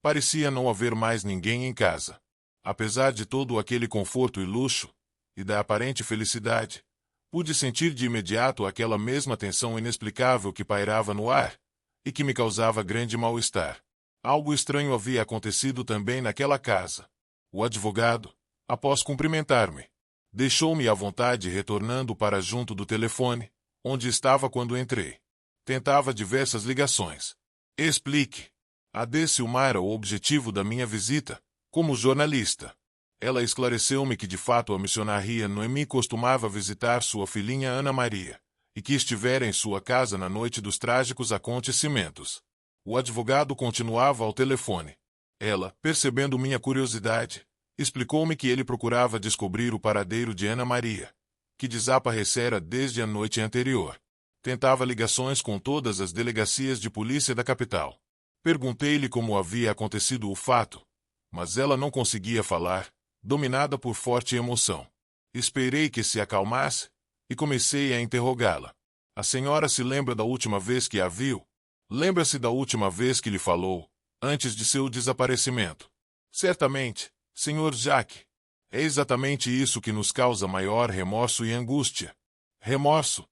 parecia não haver mais ninguém em casa. Apesar de todo aquele conforto e luxo, e da aparente felicidade, pude sentir de imediato aquela mesma tensão inexplicável que pairava no ar, e que me causava grande mal-estar. Algo estranho havia acontecido também naquela casa. O advogado, após cumprimentar-me, deixou-me à vontade retornando para junto do telefone, onde estava quando entrei. Tentava diversas ligações. Explique a D. Silmara o objetivo da minha visita, como jornalista. Ela esclareceu-me que de fato a missionária Noemi costumava visitar sua filhinha Ana Maria, e que estivera em sua casa na noite dos trágicos acontecimentos. O advogado continuava ao telefone. Ela, percebendo minha curiosidade, explicou-me que ele procurava descobrir o paradeiro de Ana Maria, que desaparecera desde a noite anterior. Tentava ligações com todas as delegacias de polícia da capital. Perguntei-lhe como havia acontecido o fato, mas ela não conseguia falar, dominada por forte emoção. Esperei que se acalmasse e comecei a interrogá-la. A senhora se lembra da última vez que a viu? Lembra-se da última vez que lhe falou, antes de seu desaparecimento? Certamente, Sr. Jack. É exatamente isso que nos causa maior remorso e angústia. Remorso?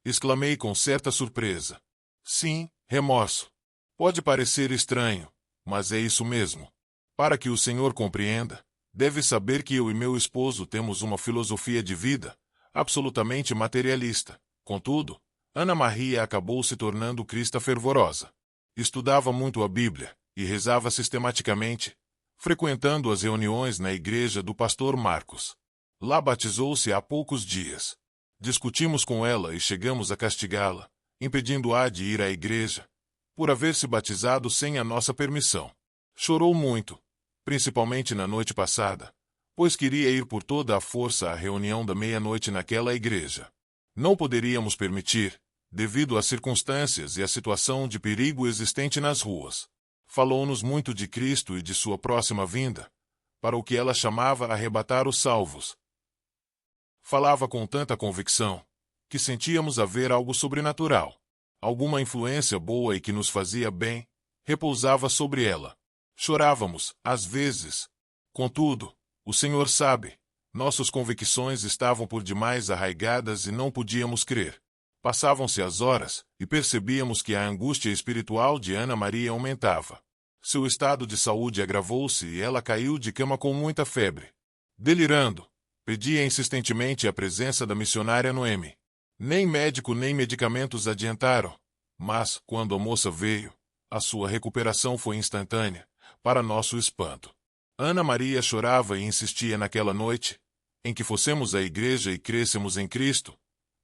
Exclamei com certa surpresa. Sim, remorso. Pode parecer estranho, mas é isso mesmo. Para que o senhor compreenda, deve saber que eu e meu esposo temos uma filosofia de vida absolutamente materialista. Contudo, Ana Maria acabou se tornando cristã fervorosa. Estudava muito a Bíblia e rezava sistematicamente, frequentando as reuniões na igreja do pastor Marcos. Lá batizou-se há poucos dias. Discutimos com ela e chegamos a castigá-la, impedindo-a de ir à igreja, por haver se batizado sem a nossa permissão. Chorou muito, principalmente na noite passada, pois queria ir por toda a força à reunião da meia-noite naquela igreja. Não poderíamos permitir, devido às circunstâncias e à situação de perigo existente nas ruas. Falou-nos muito de Cristo e de sua próxima vinda, para o que ela chamava arrebatar os salvos. Falava com tanta convicção, que sentíamos haver algo sobrenatural, alguma influência boa e que nos fazia bem, repousava sobre ela. Chorávamos, às vezes. Contudo, o Senhor sabe, nossas convicções estavam por demais arraigadas e não podíamos crer. Passavam-se as horas, e percebíamos que a angústia espiritual de Ana Maria aumentava. Seu estado de saúde agravou-se e ela caiu de cama com muita febre. Delirando, pedia insistentemente a presença da missionária Noemi. Nem médico nem medicamentos adiantaram, mas, quando a moça veio, a sua recuperação foi instantânea, para nosso espanto. Ana Maria chorava e insistia naquela noite, em que fossemos à igreja e crêssemos em Cristo,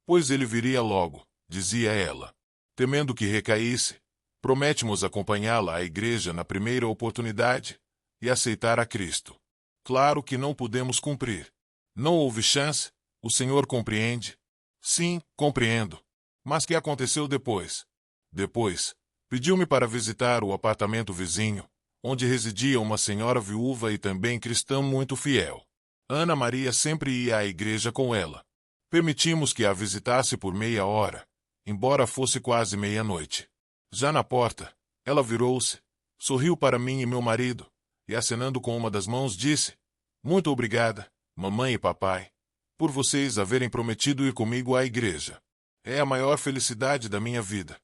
pois ele viria logo, dizia ela. Temendo que recaísse, prometemos acompanhá-la à igreja na primeira oportunidade e aceitar a Cristo. Claro que não pudemos cumprir. Não houve chance, o Senhor compreende. Sim, compreendo. Mas que aconteceu depois? Depois, pediu-me para visitar o apartamento vizinho, onde residia uma senhora viúva e também cristã muito fiel. Ana Maria sempre ia à igreja com ela. Permitimos que a visitasse por meia hora, embora fosse quase meia-noite. Já na porta, ela virou-se, sorriu para mim e meu marido, e acenando com uma das mãos disse: "Muito obrigada, mamãe e papai, por vocês haverem prometido ir comigo à igreja. É a maior felicidade da minha vida.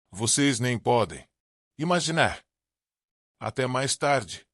Vocês nem podem imaginar." Até mais tarde.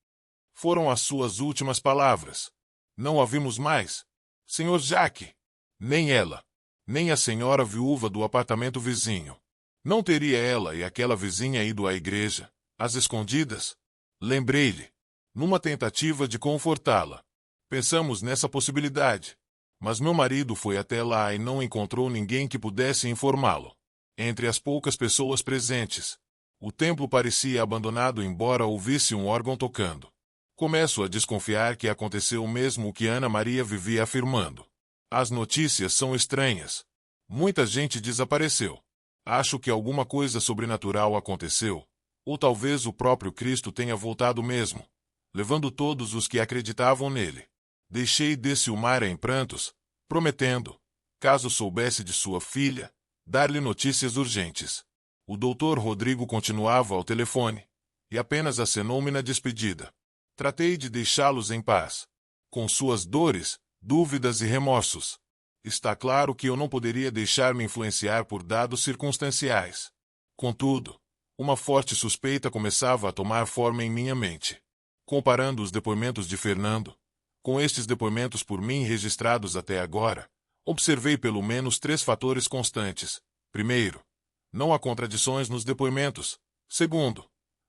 Foram as suas últimas palavras. Não a vimos mais. Senhor Jacques. Nem ela. Nem a senhora viúva do apartamento vizinho. Não teria ela e aquela vizinha ido à igreja, às escondidas? Lembrei-lhe. Numa tentativa de confortá-la. Pensamos nessa possibilidade. Mas meu marido foi até lá e não encontrou ninguém que pudesse informá-lo. Entre as poucas pessoas presentes, o templo parecia abandonado embora ouvisse um órgão tocando. Começo a desconfiar que aconteceu mesmo o que Ana Maria vivia afirmando. As notícias são estranhas. Muita gente desapareceu. Acho que alguma coisa sobrenatural aconteceu, ou talvez o próprio Cristo tenha voltado mesmo, levando todos os que acreditavam nele. Deixei desse o mar em prantos, prometendo, caso soubesse de sua filha, dar-lhe notícias urgentes. O doutor Rodrigo continuava ao telefone, e apenas acenou-me na despedida. Tratei de deixá-los em paz, com suas dores, dúvidas e remorsos. Está claro que eu não poderia deixar-me influenciar por dados circunstanciais. Contudo, uma forte suspeita começava a tomar forma em minha mente. Comparando os depoimentos de Fernando com estes depoimentos por mim registrados até agora, observei pelo menos 3 fatores constantes. Primeiro, não há contradições nos depoimentos. Segundo,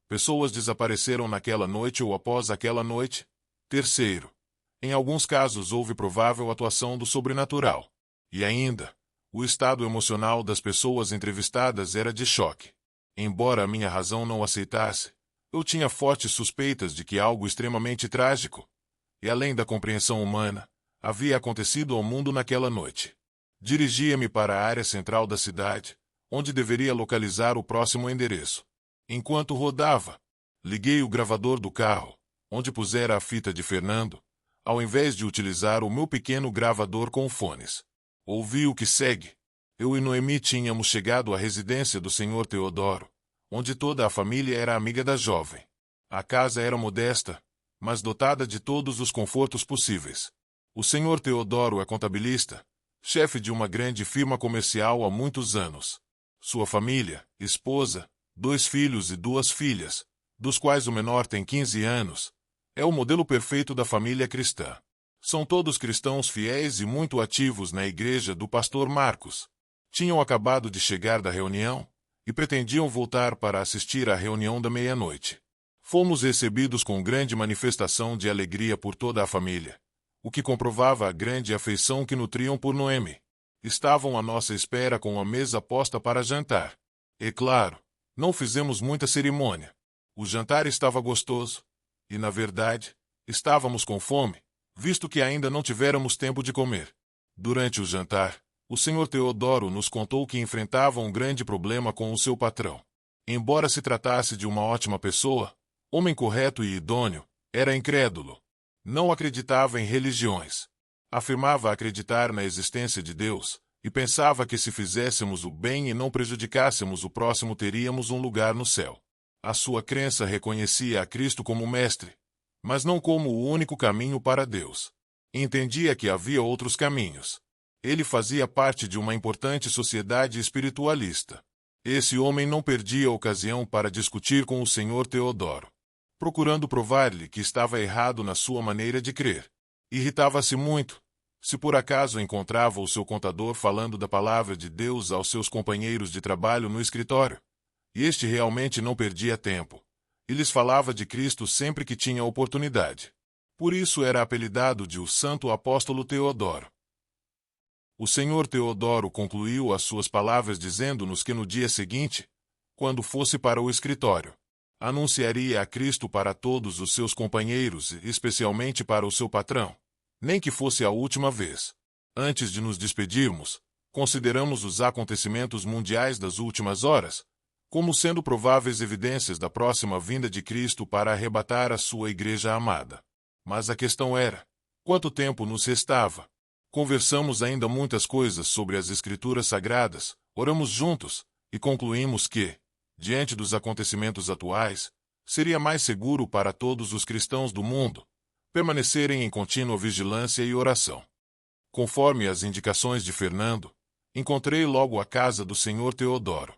pessoas desapareceram naquela noite ou após aquela noite. Terceiro, em alguns casos houve provável atuação do sobrenatural. E ainda, o estado emocional das pessoas entrevistadas era de choque. Embora a minha razão não aceitasse, eu tinha fortes suspeitas de que algo extremamente trágico, e além da compreensão humana, havia acontecido ao mundo naquela noite. Dirigia-me para a área central da cidade, onde deveria localizar o próximo endereço. Enquanto rodava, liguei o gravador do carro, onde pusera a fita de Fernando, ao invés de utilizar o meu pequeno gravador com fones. Ouvi o que segue. Eu e Noemi tínhamos chegado à residência do Sr. Teodoro, onde toda a família era amiga da jovem. A casa era modesta, mas dotada de todos os confortos possíveis. O Sr. Teodoro é contabilista, chefe de uma grande firma comercial há muitos anos. Sua família, esposa, 2 filhos e 2 filhas, dos quais o menor tem 15 anos, é o modelo perfeito da família cristã. São todos cristãos fiéis e muito ativos na igreja do pastor Marcos. Tinham acabado de chegar da reunião e pretendiam voltar para assistir à reunião da meia-noite. Fomos recebidos com grande manifestação de alegria por toda a família, o que comprovava a grande afeição que nutriam por Noemi. Estavam à nossa espera com a mesa posta para jantar. E claro, não fizemos muita cerimônia. O jantar estava gostoso, e na verdade, estávamos com fome, visto que ainda não tivéramos tempo de comer. Durante o jantar, o Sr. Teodoro nos contou que enfrentava um grande problema com o seu patrão. Embora se tratasse de uma ótima pessoa, homem correto e idôneo, era incrédulo. Não acreditava em religiões. Afirmava acreditar na existência de Deus, e pensava que se fizéssemos o bem e não prejudicássemos o próximo teríamos um lugar no céu. A sua crença reconhecia a Cristo como mestre, mas não como o único caminho para Deus. Entendia que havia outros caminhos. Ele fazia parte de uma importante sociedade espiritualista. Esse homem não perdia a ocasião para discutir com o Sr. Teodoro, procurando provar-lhe que estava errado na sua maneira de crer. Irritava-se muito se por acaso encontrava o seu contador falando da palavra de Deus aos seus companheiros de trabalho no escritório. E este realmente não perdia tempo. E lhes falava de Cristo sempre que tinha oportunidade. Por isso era apelidado de o Santo Apóstolo Teodoro. O Sr. Teodoro concluiu as suas palavras dizendo-nos que no dia seguinte, quando fosse para o escritório, anunciaria a Cristo para todos os seus companheiros e especialmente para o seu patrão, nem que fosse a última vez. Antes de nos despedirmos, consideramos os acontecimentos mundiais das últimas horas como sendo prováveis evidências da próxima vinda de Cristo para arrebatar a sua igreja amada. Mas a questão era, quanto tempo nos restava? Conversamos ainda muitas coisas sobre as Escrituras Sagradas, oramos juntos, e concluímos que, diante dos acontecimentos atuais, seria mais seguro para todos os cristãos do mundo permanecerem em contínua vigilância e oração. Conforme as indicações de Fernando, encontrei logo a casa do Sr. Teodoro.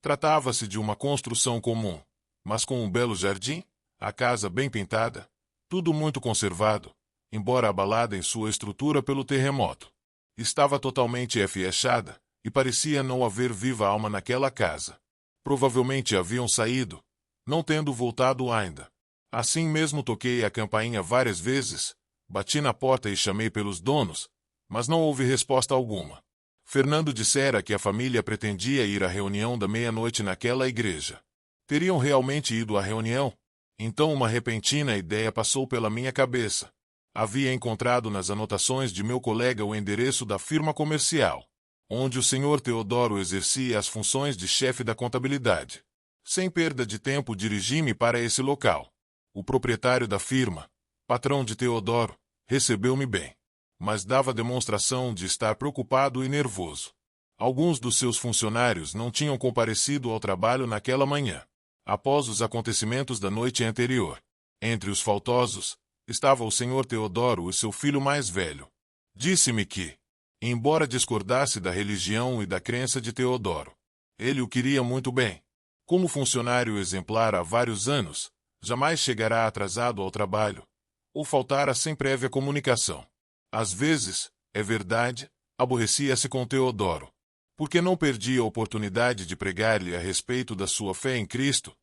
Tratava-se de uma construção comum, mas com um belo jardim, a casa bem pintada, tudo muito conservado, embora abalada em sua estrutura pelo terremoto. Estava totalmente fechada, e parecia não haver viva alma naquela casa. Provavelmente haviam saído, não tendo voltado ainda. Assim mesmo toquei a campainha várias vezes, bati na porta e chamei pelos donos, mas não houve resposta alguma. Fernando dissera que a família pretendia ir à reunião da meia-noite naquela igreja. Teriam realmente ido à reunião? Então uma repentina ideia passou pela minha cabeça. Havia encontrado nas anotações de meu colega o endereço da firma comercial, onde o Sr. Teodoro exercia as funções de chefe da contabilidade. Sem perda de tempo dirigi-me para esse local. O proprietário da firma, patrão de Teodoro, recebeu-me bem, mas dava demonstração de estar preocupado e nervoso. Alguns dos seus funcionários não tinham comparecido ao trabalho naquela manhã, após os acontecimentos da noite anterior. Entre os faltosos, estava o Sr. Teodoro e seu filho mais velho. Disse-me que, embora discordasse da religião e da crença de Teodoro, ele o queria muito bem. Como funcionário exemplar há vários anos, jamais chegará atrasado ao trabalho, ou faltara sem prévia comunicação. Às vezes, é verdade, aborrecia-se com Teodoro, porque não perdia a oportunidade de pregar-lhe a respeito da sua fé em Cristo,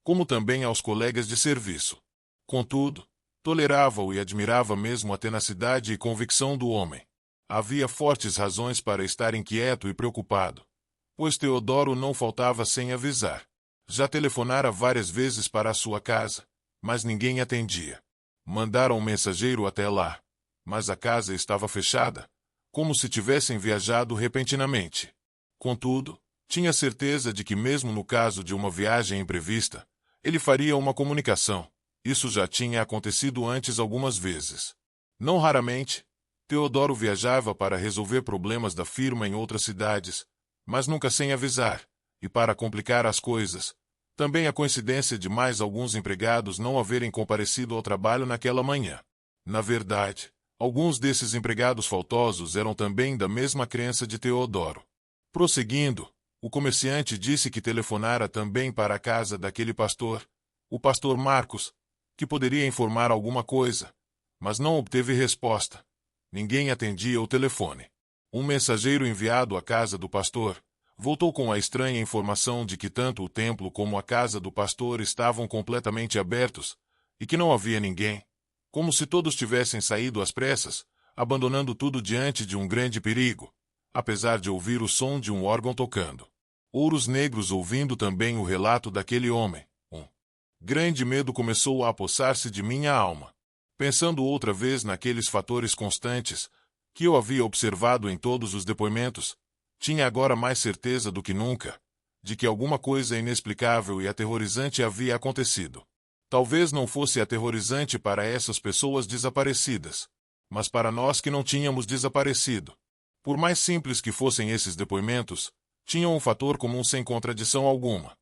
como também aos colegas de serviço. Contudo, tolerava-o e admirava mesmo a tenacidade e convicção do homem. Havia fortes razões para estar inquieto e preocupado, pois Teodoro não faltava sem avisar. Já telefonara várias vezes para a sua casa, mas ninguém atendia. Mandaram um mensageiro até lá, mas a casa estava fechada, como se tivessem viajado repentinamente. Contudo, tinha certeza de que mesmo no caso de uma viagem imprevista, ele faria uma comunicação. Isso já tinha acontecido antes algumas vezes. Não raramente, Teodoro viajava para resolver problemas da firma em outras cidades, mas nunca sem avisar, e para complicar as coisas, também a coincidência de mais alguns empregados não haverem comparecido ao trabalho naquela manhã. Na verdade, alguns desses empregados faltosos eram também da mesma crença de Teodoro. Prosseguindo, o comerciante disse que telefonara também para a casa daquele pastor, o pastor Marcos, que poderia informar alguma coisa, mas não obteve resposta. Ninguém atendia o telefone. Um mensageiro enviado à casa do pastor voltou com a estranha informação de que tanto o templo como a casa do pastor estavam completamente abertos e que não havia ninguém, como se todos tivessem saído às pressas, abandonando tudo diante de um grande perigo, apesar de ouvir o som de um órgão tocando. Ouros negros ouvindo também o relato daquele homem. Um grande medo começou a apossar-se de minha alma. Pensando outra vez naqueles fatores constantes que eu havia observado em todos os depoimentos, tinha agora mais certeza do que nunca de que alguma coisa inexplicável e aterrorizante havia acontecido. Talvez não fosse aterrorizante para essas pessoas desaparecidas, mas para nós que não tínhamos desaparecido. Por mais simples que fossem esses depoimentos, tinham um fator comum sem contradição alguma.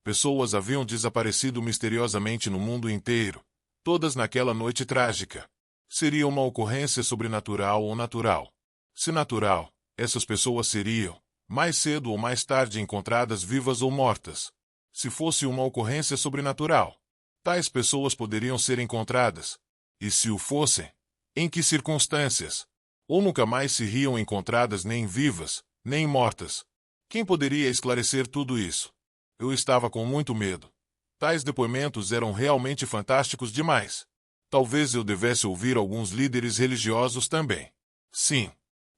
Pessoas haviam desaparecido misteriosamente no mundo inteiro, todas naquela noite trágica. Seria uma ocorrência sobrenatural ou natural? Se natural, Essas pessoas seriam, mais cedo ou mais tarde, encontradas vivas ou mortas. Se fosse uma ocorrência sobrenatural, tais pessoas poderiam ser encontradas. E se o fossem, em que circunstâncias? Ou nunca mais seriam encontradas nem vivas, nem mortas? Quem poderia esclarecer tudo isso? Eu estava com muito medo. Tais depoimentos eram realmente fantásticos demais. Talvez eu devesse ouvir alguns líderes religiosos também. Sim,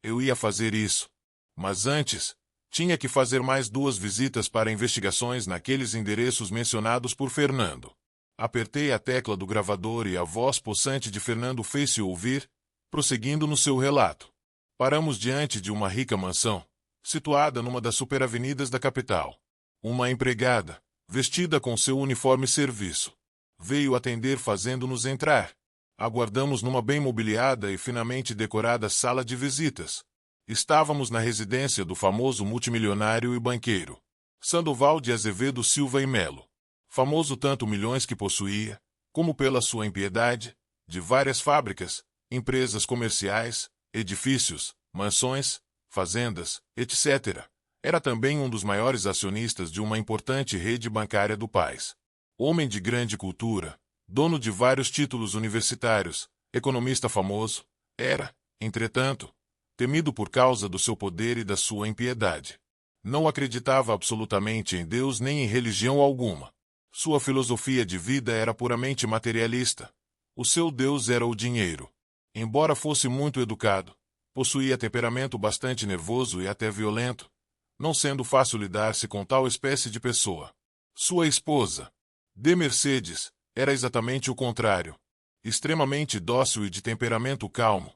eu ia fazer isso. Mas antes, tinha que fazer mais 2 visitas para investigações naqueles endereços mencionados por Fernando. Apertei a tecla do gravador e a voz possante de Fernando fez-se ouvir, prosseguindo no seu relato. Paramos diante de uma rica mansão, situada numa das superavenidas da capital. Uma empregada, vestida com seu uniforme serviço, veio atender fazendo-nos entrar. Aguardamos numa bem mobiliada e finamente decorada sala de visitas. Estávamos na residência do famoso multimilionário e banqueiro Sandoval de Azevedo Silva e Melo. Famoso tanto milhões que possuía, como pela sua impiedade, de várias fábricas, empresas comerciais, edifícios, mansões, fazendas, etc. Era também um dos maiores acionistas de uma importante rede bancária do país. Homem de grande cultura, dono de vários títulos universitários, economista famoso, era, entretanto, temido por causa do seu poder e da sua impiedade. Não acreditava absolutamente em Deus nem em religião alguma. Sua filosofia de vida era puramente materialista. O seu Deus era o dinheiro. Embora fosse muito educado, possuía temperamento bastante nervoso e até violento, não sendo fácil lidar-se com tal espécie de pessoa. Sua esposa, de Mercedes, era exatamente o contrário. Extremamente dócil e de temperamento calmo,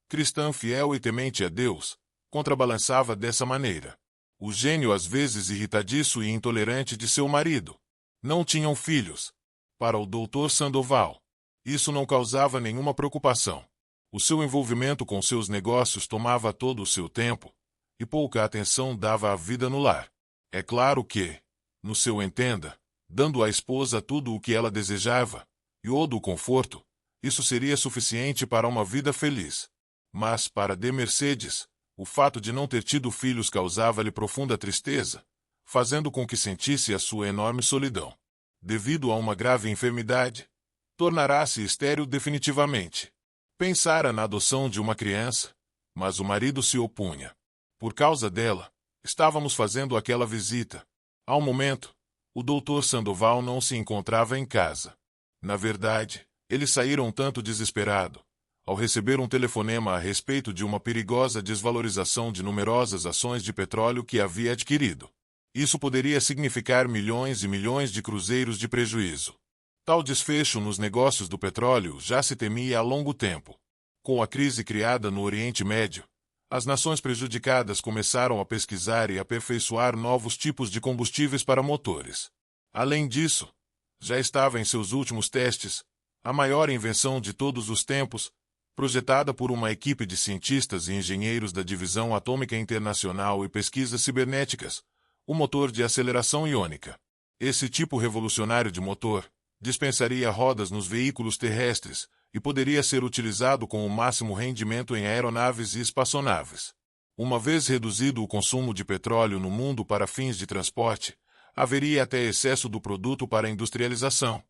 cristã fiel e temente a Deus, contrabalançava dessa maneira o gênio às vezes irritadiço e intolerante de seu marido. Não tinham filhos. Para o Dr. Sandoval, isso não causava nenhuma preocupação. O seu envolvimento com seus negócios tomava todo o seu tempo, e pouca atenção dava à vida no lar. É claro que, no seu entenda, dando à esposa tudo o que ela desejava, e o do conforto, isso seria suficiente para uma vida feliz. Mas para de Mercedes, o fato de não ter tido filhos causava-lhe profunda tristeza, fazendo com que sentisse a sua enorme solidão. Devido a uma grave enfermidade, tornará-se estéril definitivamente. Pensara na adoção de uma criança, mas o marido se opunha. Por causa dela, estávamos fazendo aquela visita. Ao momento, o Dr. Sandoval não se encontrava em casa. Na verdade, eles saíram um tanto desesperado, ao receber um telefonema a respeito de uma perigosa desvalorização de numerosas ações de petróleo que havia adquirido. Isso poderia significar milhões e milhões de cruzeiros de prejuízo. Tal desfecho nos negócios do petróleo já se temia há longo tempo. Com a crise criada no Oriente Médio, as nações prejudicadas começaram a pesquisar e aperfeiçoar novos tipos de combustíveis para motores. Além disso, já estava em seus últimos testes a maior invenção de todos os tempos, projetada por uma equipe de cientistas e engenheiros da Divisão Atômica Internacional e Pesquisas Cibernéticas, o motor de aceleração iônica. Esse tipo revolucionário de motor dispensaria rodas nos veículos terrestres e poderia ser utilizado com o máximo rendimento em aeronaves e espaçonaves. Uma vez reduzido o consumo de petróleo no mundo para fins de transporte, haveria até excesso do produto para industrialização,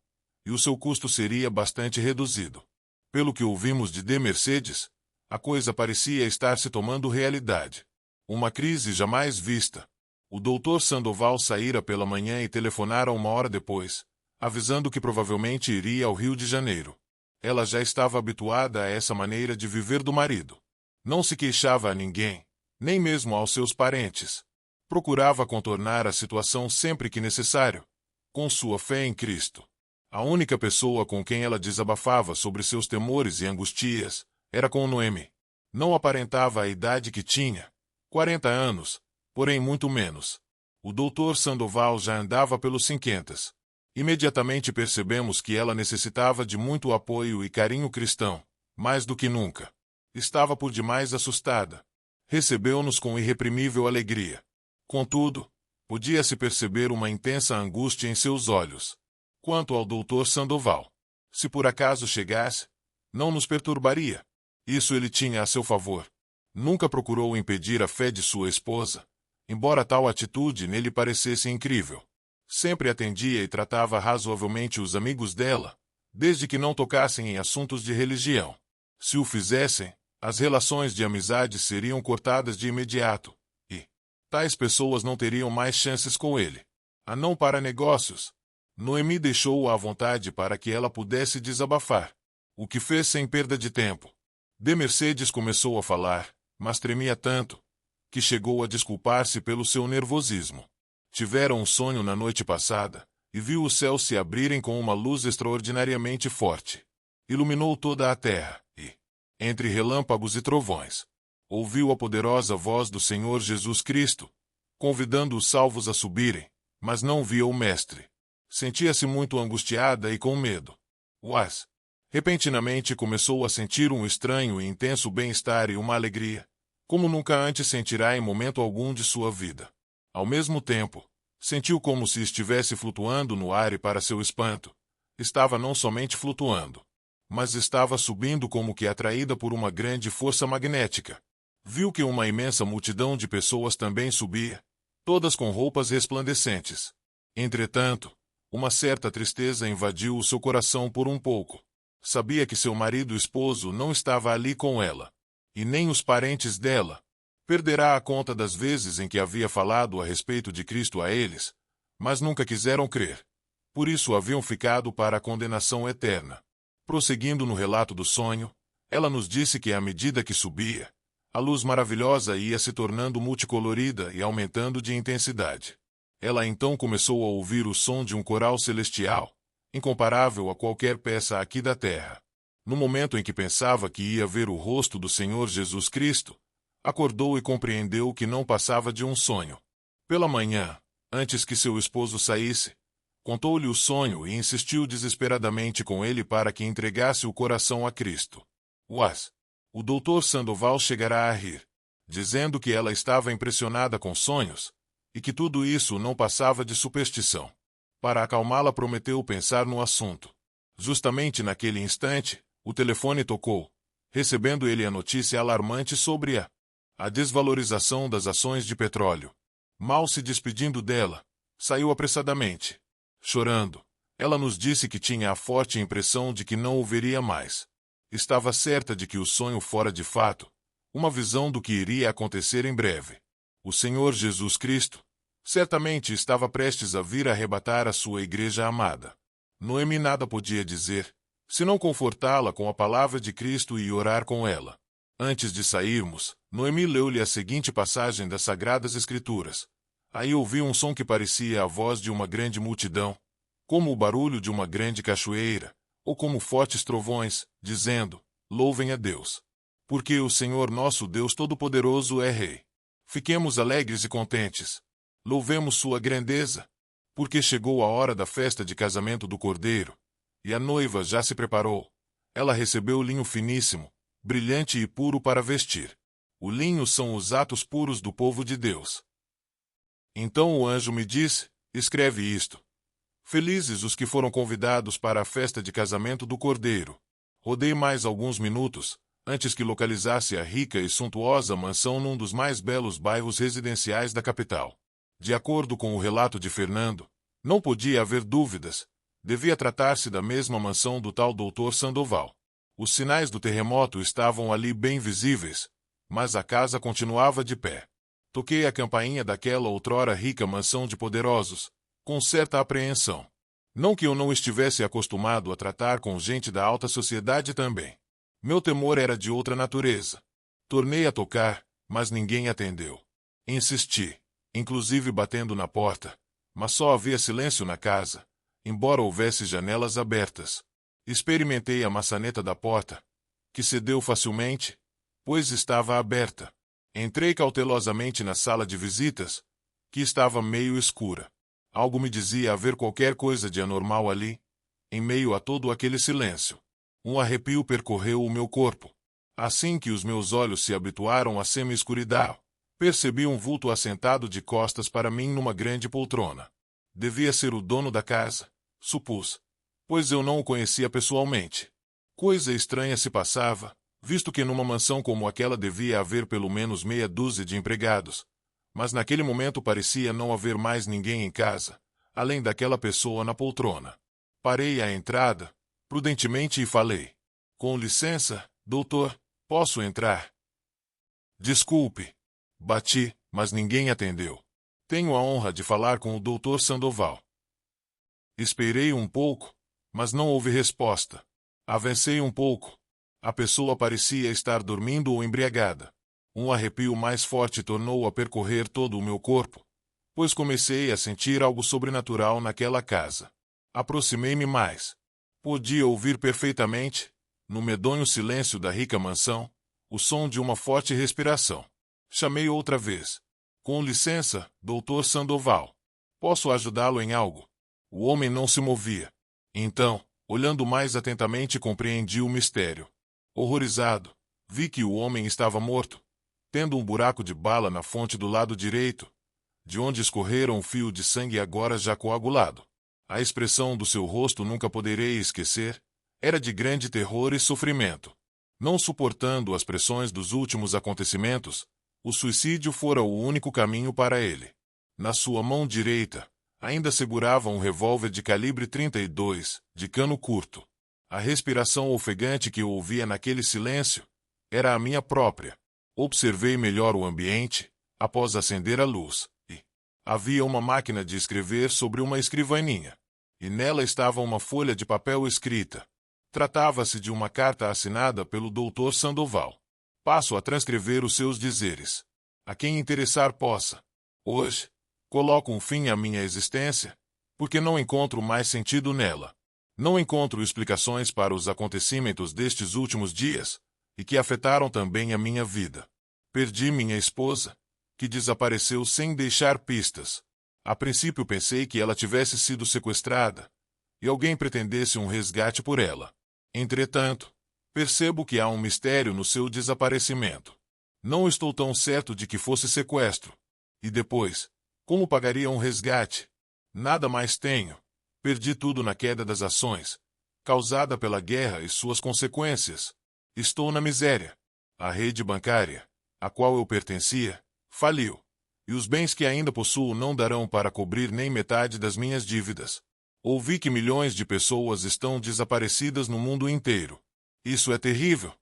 e o seu custo seria bastante reduzido. Pelo que ouvimos de Mercedes, a coisa parecia estar se tomando realidade. Uma crise jamais vista. O Dr. Sandoval saíra pela manhã e telefonara 1 hora depois, avisando que provavelmente iria ao Rio de Janeiro. Ela já estava habituada a essa maneira de viver do marido. Não se queixava a ninguém, nem mesmo aos seus parentes. Procurava contornar a situação sempre que necessário, com sua fé em Cristo. A única pessoa com quem ela desabafava sobre seus temores e angustias era com Noemi. Não aparentava a idade que tinha, 40 anos, porém muito menos. O Dr. Sandoval já andava pelos 50. Imediatamente percebemos que ela necessitava de muito apoio e carinho cristão, mais do que nunca. Estava por demais assustada. Recebeu-nos com irreprimível alegria. Contudo, podia-se perceber uma intensa angústia em seus olhos. Quanto ao Dr. Sandoval, se por acaso chegasse, não nos perturbaria. Isso ele tinha a seu favor. Nunca procurou impedir a fé de sua esposa, embora tal atitude nele parecesse incrível. Sempre atendia e tratava razoavelmente os amigos dela, desde que não tocassem em assuntos de religião. Se o fizessem, as relações de amizade seriam cortadas de imediato, e tais pessoas não teriam mais chances com ele. A não para negócios. Noemi deixou-o à vontade para que ela pudesse desabafar, o que fez sem perda de tempo. De Mercedes começou a falar, mas tremia tanto, que chegou a desculpar-se pelo seu nervosismo. Tivera um sonho na noite passada, e viu os céus se abrirem com uma luz extraordinariamente forte. Iluminou toda a terra, e, entre relâmpagos e trovões, ouviu a poderosa voz do Senhor Jesus Cristo, convidando os salvos a subirem, mas não via o Mestre. Sentia-se muito angustiada e com medo. Mas, repentinamente começou a sentir um estranho e intenso bem-estar e uma alegria, como nunca antes sentirá em momento algum de sua vida. Ao mesmo tempo, sentiu como se estivesse flutuando no ar e, para seu espanto, estava não somente flutuando, mas estava subindo como que atraída por uma grande força magnética. Viu que uma imensa multidão de pessoas também subia, todas com roupas resplandecentes. Entretanto, uma certa tristeza invadiu o seu coração por um pouco. Sabia que seu marido esposo não estava ali com ela, e nem os parentes dela. Perderá a conta das vezes em que havia falado a respeito de Cristo a eles, mas nunca quiseram crer. Por isso haviam ficado para a condenação eterna. Prosseguindo no relato do sonho, ela nos disse que à medida que subia, a luz maravilhosa ia se tornando multicolorida e aumentando de intensidade. Ela então começou a ouvir o som de um coral celestial, incomparável a qualquer peça aqui da terra. No momento em que pensava que ia ver o rosto do Senhor Jesus Cristo, acordou e compreendeu que não passava de um sonho. Pela manhã, antes que seu esposo saísse, contou-lhe o sonho e insistiu desesperadamente com ele para que entregasse o coração a Cristo. O Dr. Sandoval chegará a rir, dizendo que ela estava impressionada com sonhos, e que tudo isso não passava de superstição. Para acalmá-la, prometeu pensar no assunto. Justamente naquele instante, o telefone tocou, recebendo ele a notícia alarmante sobre a desvalorização das ações de petróleo. Mal se despedindo dela, saiu apressadamente. Chorando, ela nos disse que tinha a forte impressão de que não o veria mais. Estava certa de que o sonho fora de fato uma visão do que iria acontecer em breve. O Senhor Jesus Cristo certamente estava prestes a vir arrebatar a sua igreja amada. Noemi nada podia dizer, senão confortá-la com a palavra de Cristo e orar com ela. Antes de sairmos, Noemi leu-lhe a seguinte passagem das Sagradas Escrituras. Aí ouvi um som que parecia a voz de uma grande multidão, como o barulho de uma grande cachoeira, ou como fortes trovões, dizendo: Louvem a Deus. Porque o Senhor nosso Deus Todo-Poderoso é Rei. Fiquemos alegres e contentes. Louvemos sua grandeza. Porque chegou a hora da festa de casamento do Cordeiro, e a noiva já se preparou. Ela recebeu linho finíssimo, brilhante e puro para vestir. O linho são os atos puros do povo de Deus. Então o anjo me disse: escreve isto. Felizes os que foram convidados para a festa de casamento do Cordeiro. Rodei mais alguns minutos, antes que localizasse a rica e suntuosa mansão num dos mais belos bairros residenciais da capital. De acordo com o relato de Fernando, não podia haver dúvidas, devia tratar-se da mesma mansão do tal Dr. Sandoval. Os sinais do terremoto estavam ali bem visíveis, mas a casa continuava de pé. Toquei a campainha daquela outrora rica mansão de poderosos, com certa apreensão. Não que eu não estivesse acostumado a tratar com gente da alta sociedade também. Meu temor era de outra natureza. Tornei a tocar, mas ninguém atendeu. Insisti, inclusive batendo na porta, mas só havia silêncio na casa, embora houvesse janelas abertas. Experimentei a maçaneta da porta, que cedeu facilmente, pois estava aberta. Entrei cautelosamente na sala de visitas, que estava meio escura. Algo me dizia haver qualquer coisa de anormal ali, em meio a todo aquele silêncio. Um arrepio percorreu o meu corpo. Assim que os meus olhos se habituaram à semi-escuridão, percebi um vulto assentado de costas para mim numa grande poltrona. Devia ser o dono da casa, supus, pois eu não o conhecia pessoalmente. Coisa estranha se passava, visto que numa mansão como aquela devia haver pelo menos meia dúzia de empregados. Mas naquele momento parecia não haver mais ninguém em casa, além daquela pessoa na poltrona. Parei à entrada, prudentemente, e falei: "Com licença, doutor, posso entrar?" "Desculpe." Bati, mas ninguém atendeu. "Tenho a honra de falar com o Dr. Sandoval." Esperei um pouco, mas não houve resposta. Avancei um pouco. A pessoa parecia estar dormindo ou embriagada. Um arrepio mais forte tornou a percorrer todo o meu corpo, pois comecei a sentir algo sobrenatural naquela casa. Aproximei-me mais. Podia ouvir perfeitamente, no medonho silêncio da rica mansão, o som de uma forte respiração. Chamei outra vez. "Com licença, Dr. Sandoval. Posso ajudá-lo em algo?" O homem não se movia. Então, olhando mais atentamente, compreendi o mistério. Horrorizado, vi que o homem estava morto, tendo um buraco de bala na fonte do lado direito, de onde escorrera um fio de sangue agora já coagulado. A expressão do seu rosto nunca poderei esquecer, era de grande terror e sofrimento. Não suportando as pressões dos últimos acontecimentos, o suicídio fora o único caminho para ele. Na sua mão direita, ainda segurava um revólver de calibre 32, de cano curto. A respiração ofegante que eu ouvia naquele silêncio era a minha própria. Observei melhor o ambiente, após acender a luz, e havia uma máquina de escrever sobre uma escrivaninha, e nela estava uma folha de papel escrita. Tratava-se de uma carta assinada pelo Dr. Sandoval. Passo a transcrever os seus dizeres. A quem interessar possa. Hoje, coloco um fim à minha existência, porque não encontro mais sentido nela. Não encontro explicações para os acontecimentos destes últimos dias, e que afetaram também a minha vida. Perdi minha esposa, que desapareceu sem deixar pistas. A princípio pensei que ela tivesse sido sequestrada, e alguém pretendesse um resgate por ela. Entretanto, percebo que há um mistério no seu desaparecimento. Não estou tão certo de que fosse sequestro. E depois, como pagaria um resgate? Nada mais tenho. Perdi tudo na queda das ações, causada pela guerra e suas consequências. Estou na miséria. A rede bancária, a qual eu pertencia, faliu, e os bens que ainda possuo não darão para cobrir nem metade das minhas dívidas. Ouvi que milhões de pessoas estão desaparecidas no mundo inteiro. Isso é terrível.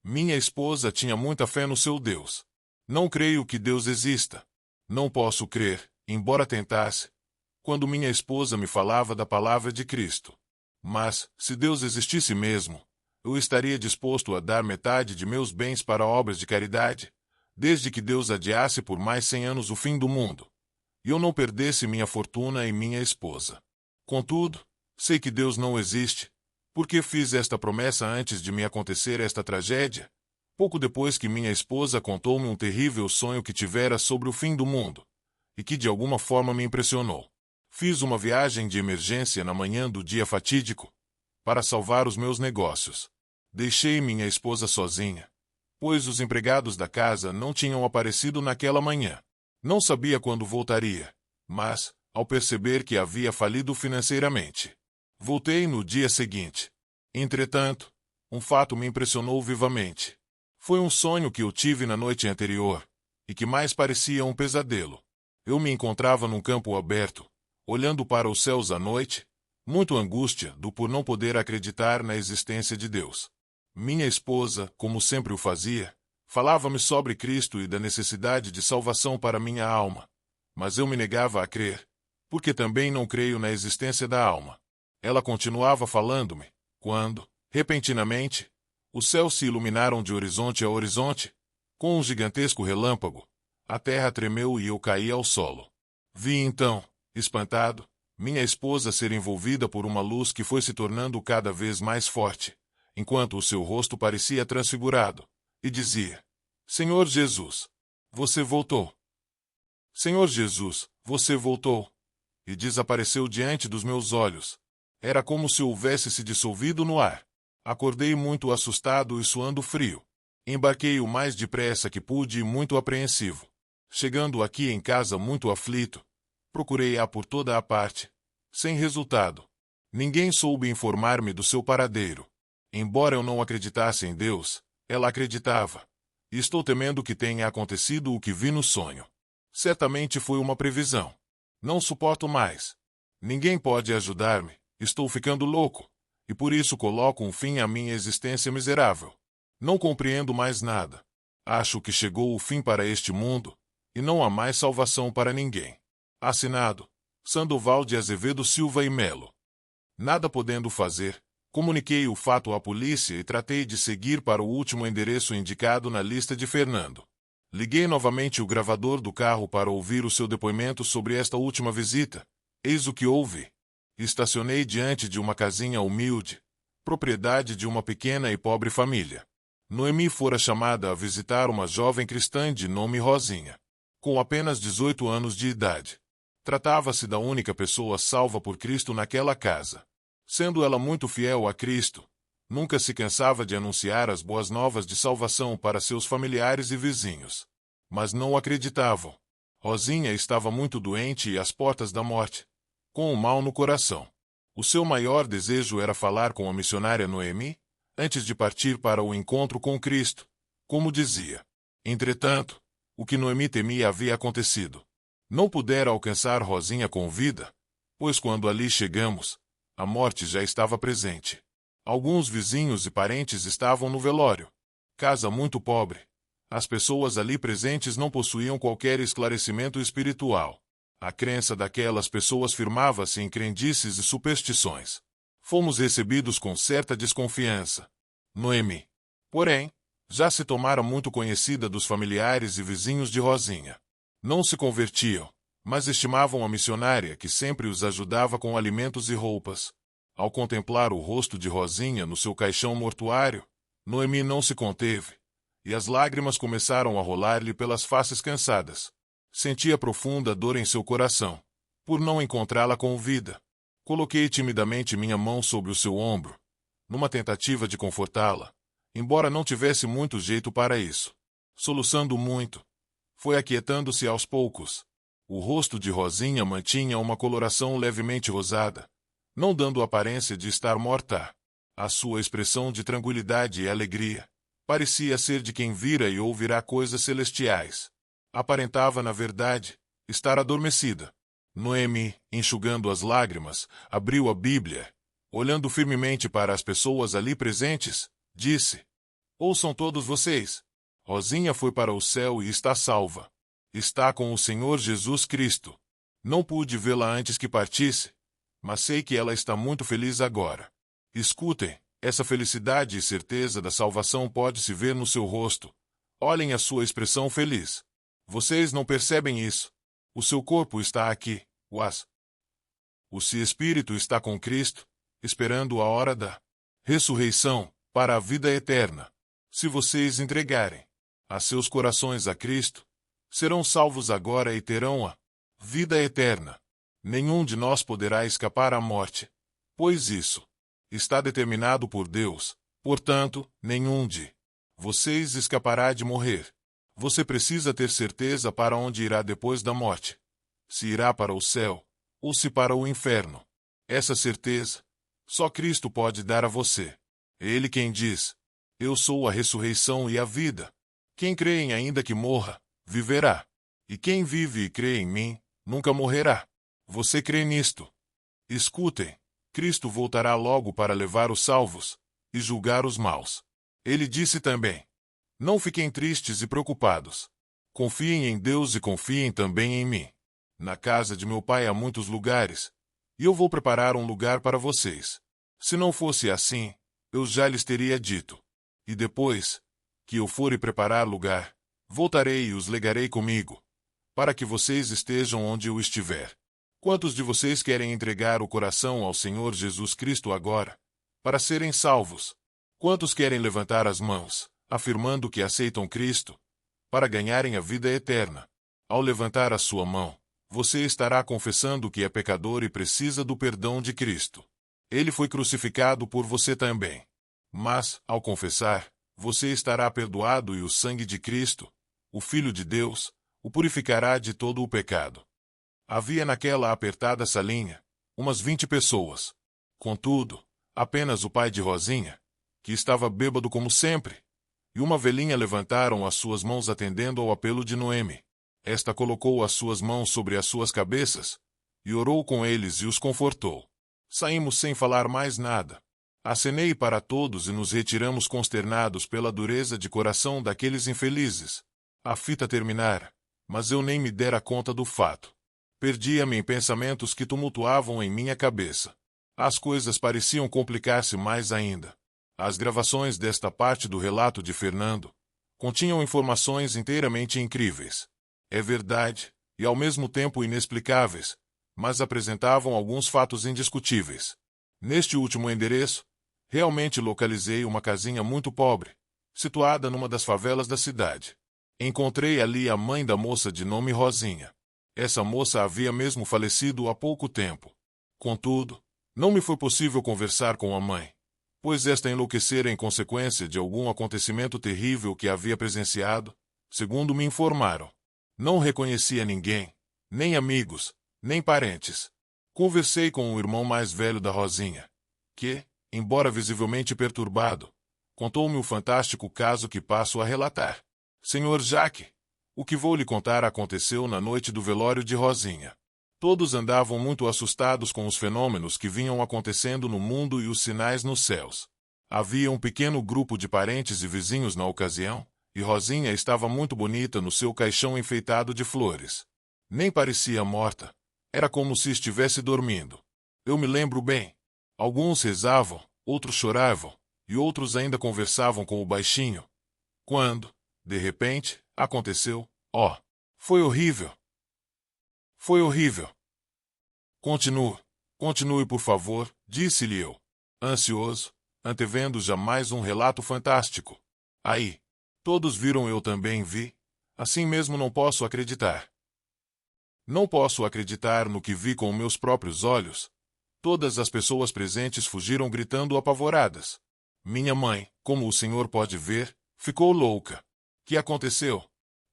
Minha esposa tinha muita fé no seu Deus. Não creio que Deus exista. Não posso crer, embora tentasse, quando minha esposa me falava da palavra de Cristo. Mas, se Deus existisse mesmo, eu estaria disposto a dar metade de meus bens para obras de caridade, desde que Deus adiasse por mais 100 anos o fim do mundo, e eu não perdesse minha fortuna e minha esposa. Contudo, sei que Deus não existe, porque fiz esta promessa antes de me acontecer esta tragédia, pouco depois que minha esposa contou-me um terrível sonho que tivera sobre o fim do mundo, e que de alguma forma me impressionou. Fiz uma viagem de emergência na manhã do dia fatídico, para salvar os meus negócios. Deixei minha esposa sozinha, pois os empregados da casa não tinham aparecido naquela manhã. Não sabia quando voltaria, mas, ao perceber que havia falido financeiramente, voltei no dia seguinte. Entretanto, um fato me impressionou vivamente. Foi um sonho que eu tive na noite anterior, e que mais parecia um pesadelo. Eu me encontrava num campo aberto, olhando para os céus à noite, muito angústia por não poder acreditar na existência de Deus. Minha esposa, como sempre o fazia, falava-me sobre Cristo e da necessidade de salvação para minha alma. Mas eu me negava a crer, porque também não creio na existência da alma. Ela continuava falando-me, quando, repentinamente, os céus se iluminaram de horizonte a horizonte, com um gigantesco relâmpago. A terra tremeu e eu caí ao solo. Vi então, espantado, minha esposa ser envolvida por uma luz que foi se tornando cada vez mais forte, enquanto o seu rosto parecia transfigurado, e dizia: "Senhor Jesus, você voltou. Senhor Jesus, você voltou." E desapareceu diante dos meus olhos. Era como se houvesse se dissolvido no ar. Acordei muito assustado e suando frio. Embarquei o mais depressa que pude e muito apreensivo. Chegando aqui em casa muito aflito, procurei-a por toda a parte, sem resultado. Ninguém soube informar-me do seu paradeiro. Embora eu não acreditasse em Deus, ela acreditava. E estou temendo que tenha acontecido o que vi no sonho. Certamente foi uma previsão. Não suporto mais. Ninguém pode ajudar-me, estou ficando louco. E por isso coloco um fim à minha existência miserável. Não compreendo mais nada. Acho que chegou o fim para este mundo, e não há mais salvação para ninguém. Assinado, Sandoval de Azevedo Silva e Melo. Nada podendo fazer, comuniquei o fato à polícia e tratei de seguir para o último endereço indicado na lista de Fernando. Liguei novamente o gravador do carro para ouvir o seu depoimento sobre esta última visita. Eis o que ouvi. Estacionei diante de uma casinha humilde, propriedade de uma pequena e pobre família. Noemi fora chamada a visitar uma jovem cristã de nome Rosinha, com apenas 18 anos de idade. Tratava-se da única pessoa salva por Cristo naquela casa. Sendo ela muito fiel a Cristo, nunca se cansava de anunciar as boas novas de salvação para seus familiares e vizinhos. Mas não acreditavam. Rosinha estava muito doente e às portas da morte, com o mal no coração. O seu maior desejo era falar com a missionária Noemi, antes de partir para o encontro com Cristo, como dizia. Entretanto, o que Noemi temia havia acontecido. Não pudera alcançar Rosinha com vida, pois quando ali chegamos, a morte já estava presente. Alguns vizinhos e parentes estavam no velório. Casa muito pobre. As pessoas ali presentes não possuíam qualquer esclarecimento espiritual. A crença daquelas pessoas firmava-se em crendices e superstições. Fomos recebidos com certa desconfiança. Noemi, porém, já se tomara muito conhecida dos familiares e vizinhos de Rosinha. Não se convertiam, mas estimavam a missionária que sempre os ajudava com alimentos e roupas. Ao contemplar o rosto de Rosinha no seu caixão mortuário, Noemi não se conteve, e as lágrimas começaram a rolar-lhe pelas faces cansadas. Sentia profunda dor em seu coração, por não encontrá-la com vida. Coloquei timidamente minha mão sobre o seu ombro, numa tentativa de confortá-la, embora não tivesse muito jeito para isso. Soluçando muito, foi aquietando-se aos poucos. O rosto de Rosinha mantinha uma coloração levemente rosada, não dando aparência de estar morta. A sua expressão de tranquilidade e alegria parecia ser de quem vira e ouvirá coisas celestiais. Aparentava, na verdade, estar adormecida. Noemi, enxugando as lágrimas, abriu a Bíblia. Olhando firmemente para as pessoas ali presentes, disse: Ouçam todos vocês. Rosinha foi para o céu e está salva. Está com o Senhor Jesus Cristo. Não pude vê-la antes que partisse, mas sei que ela está muito feliz agora. Escutem, essa felicidade e certeza da salvação pode-se ver no seu rosto. Olhem a sua expressão feliz. Vocês não percebem isso? O seu corpo está aqui, o seu espírito está com Cristo, esperando a hora da ressurreição, para a vida eterna. Se vocês entregarem a seus corações a Cristo, serão salvos agora e terão a vida eterna. Nenhum de nós poderá escapar à morte, pois isso está determinado por Deus. Portanto, nenhum de vocês escapará de morrer. Você precisa ter certeza para onde irá depois da morte. Se irá para o céu, ou se para o inferno. Essa certeza, só Cristo pode dar a você. É Ele quem diz: Eu sou a ressurreição e a vida. Quem crê em ainda que morra, viverá. E quem vive e crê em mim, nunca morrerá. Você crê nisto? Escutem, Cristo voltará logo para levar os salvos e julgar os maus. Ele disse também: Não fiquem tristes e preocupados. Confiem em Deus e confiem também em mim. Na casa de meu pai há muitos lugares, e eu vou preparar um lugar para vocês. Se não fosse assim, eu já lhes teria dito. E depois que eu for e preparar lugar, voltarei e os legarei comigo, para que vocês estejam onde eu estiver. Quantos de vocês querem entregar o coração ao Senhor Jesus Cristo agora, para serem salvos? Quantos querem levantar as mãos, afirmando que aceitam Cristo, para ganharem a vida eterna? Ao levantar a sua mão, você estará confessando que é pecador e precisa do perdão de Cristo. Ele foi crucificado por você também. Mas, ao confessar, você estará perdoado e o sangue de Cristo, o Filho de Deus, o purificará de todo o pecado. Havia naquela apertada salinha umas 20 pessoas. Contudo, apenas o pai de Rosinha, que estava bêbado como sempre, e uma velhinha levantaram as suas mãos atendendo ao apelo de Noemi. Esta colocou as suas mãos sobre as suas cabeças, e orou com eles e os confortou. Saímos sem falar mais nada. Acenei para todos e nos retiramos consternados pela dureza de coração daqueles infelizes. A fita terminara, mas eu nem me dera conta do fato. Perdia-me em pensamentos que tumultuavam em minha cabeça. As coisas pareciam complicar-se mais ainda. As gravações desta parte do relato de Fernando continham informações inteiramente incríveis. É verdade, e ao mesmo tempo inexplicáveis, mas apresentavam alguns fatos indiscutíveis. Neste último endereço, realmente localizei uma casinha muito pobre, situada numa das favelas da cidade. Encontrei ali a mãe da moça de nome Rosinha. Essa moça havia mesmo falecido há pouco tempo. Contudo, não me foi possível conversar com a mãe, pois esta enlouquecera em consequência de algum acontecimento terrível que havia presenciado, segundo me informaram. Não reconhecia ninguém, nem amigos, nem parentes. Conversei com o irmão mais velho da Rosinha, que, embora visivelmente perturbado, contou-me o fantástico caso que passo a relatar. Senhor Jacques, o que vou lhe contar aconteceu na noite do velório de Rosinha. Todos andavam muito assustados com os fenômenos que vinham acontecendo no mundo e os sinais nos céus. Havia um pequeno grupo de parentes e vizinhos na ocasião, e Rosinha estava muito bonita no seu caixão enfeitado de flores. Nem parecia morta. Era como se estivesse dormindo. Eu me lembro bem. Alguns rezavam, outros choravam, e outros ainda conversavam com o baixinho. Quando, de repente, aconteceu, foi horrível. Foi horrível. Continue por favor, disse-lhe eu, ansioso, antevendo jamais um relato fantástico. Aí. Todos viram, eu também vi. Assim mesmo não posso acreditar. Não posso acreditar no que vi com meus próprios olhos. Todas as pessoas presentes fugiram gritando apavoradas. Minha mãe, como o senhor pode ver, ficou louca. Que aconteceu?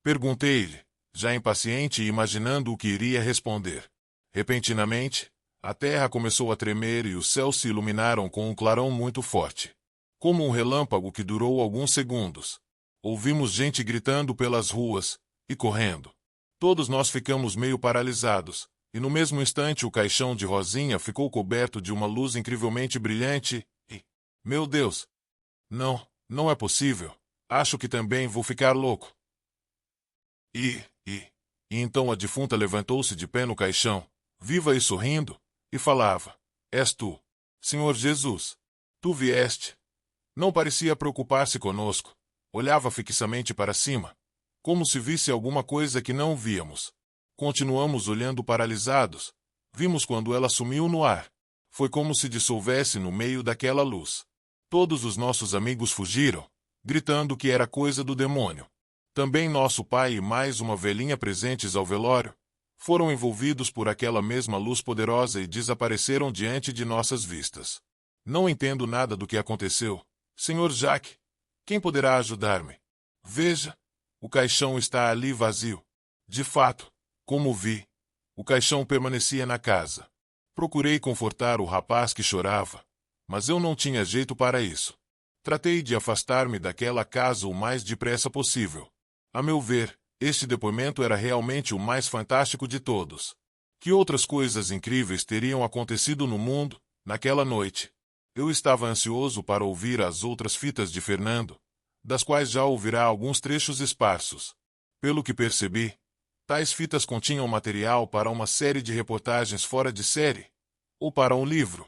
Perguntei-lhe, já impaciente e imaginando o que iria responder. Repentinamente, a terra começou a tremer e os céus se iluminaram com um clarão muito forte. Como um relâmpago que durou alguns segundos. Ouvimos gente gritando pelas ruas e correndo. Todos nós ficamos meio paralisados, e no mesmo instante o caixão de Rosinha ficou coberto de uma luz incrivelmente brilhante e... Meu Deus! Não é possível. Acho que também vou ficar louco. E então a defunta levantou-se de pé no caixão, viva e sorrindo, e falava: És tu, Senhor Jesus. Tu vieste. Não parecia preocupar-se conosco. Olhava fixamente para cima, como se visse alguma coisa que não víamos. Continuamos olhando paralisados. Vimos quando ela sumiu no ar. Foi como se dissolvesse no meio daquela luz. Todos os nossos amigos fugiram, gritando que era coisa do demônio. Também nosso pai e mais uma velhinha presentes ao velório foram envolvidos por aquela mesma luz poderosa e desapareceram diante de nossas vistas. Não entendo nada do que aconteceu, Senhor Jacques. Quem poderá ajudar-me? Veja, o caixão está ali vazio. De fato, como vi, o caixão permanecia na casa. Procurei confortar o rapaz que chorava, mas eu não tinha jeito para isso. Tratei de afastar-me daquela casa o mais depressa possível. A meu ver, este depoimento era realmente o mais fantástico de todos. Que outras coisas incríveis teriam acontecido no mundo, naquela noite? Eu estava ansioso para ouvir as outras fitas de Fernando, das quais já ouvirá alguns trechos esparsos. Pelo que percebi, tais fitas continham material para uma série de reportagens fora de série, ou para um livro.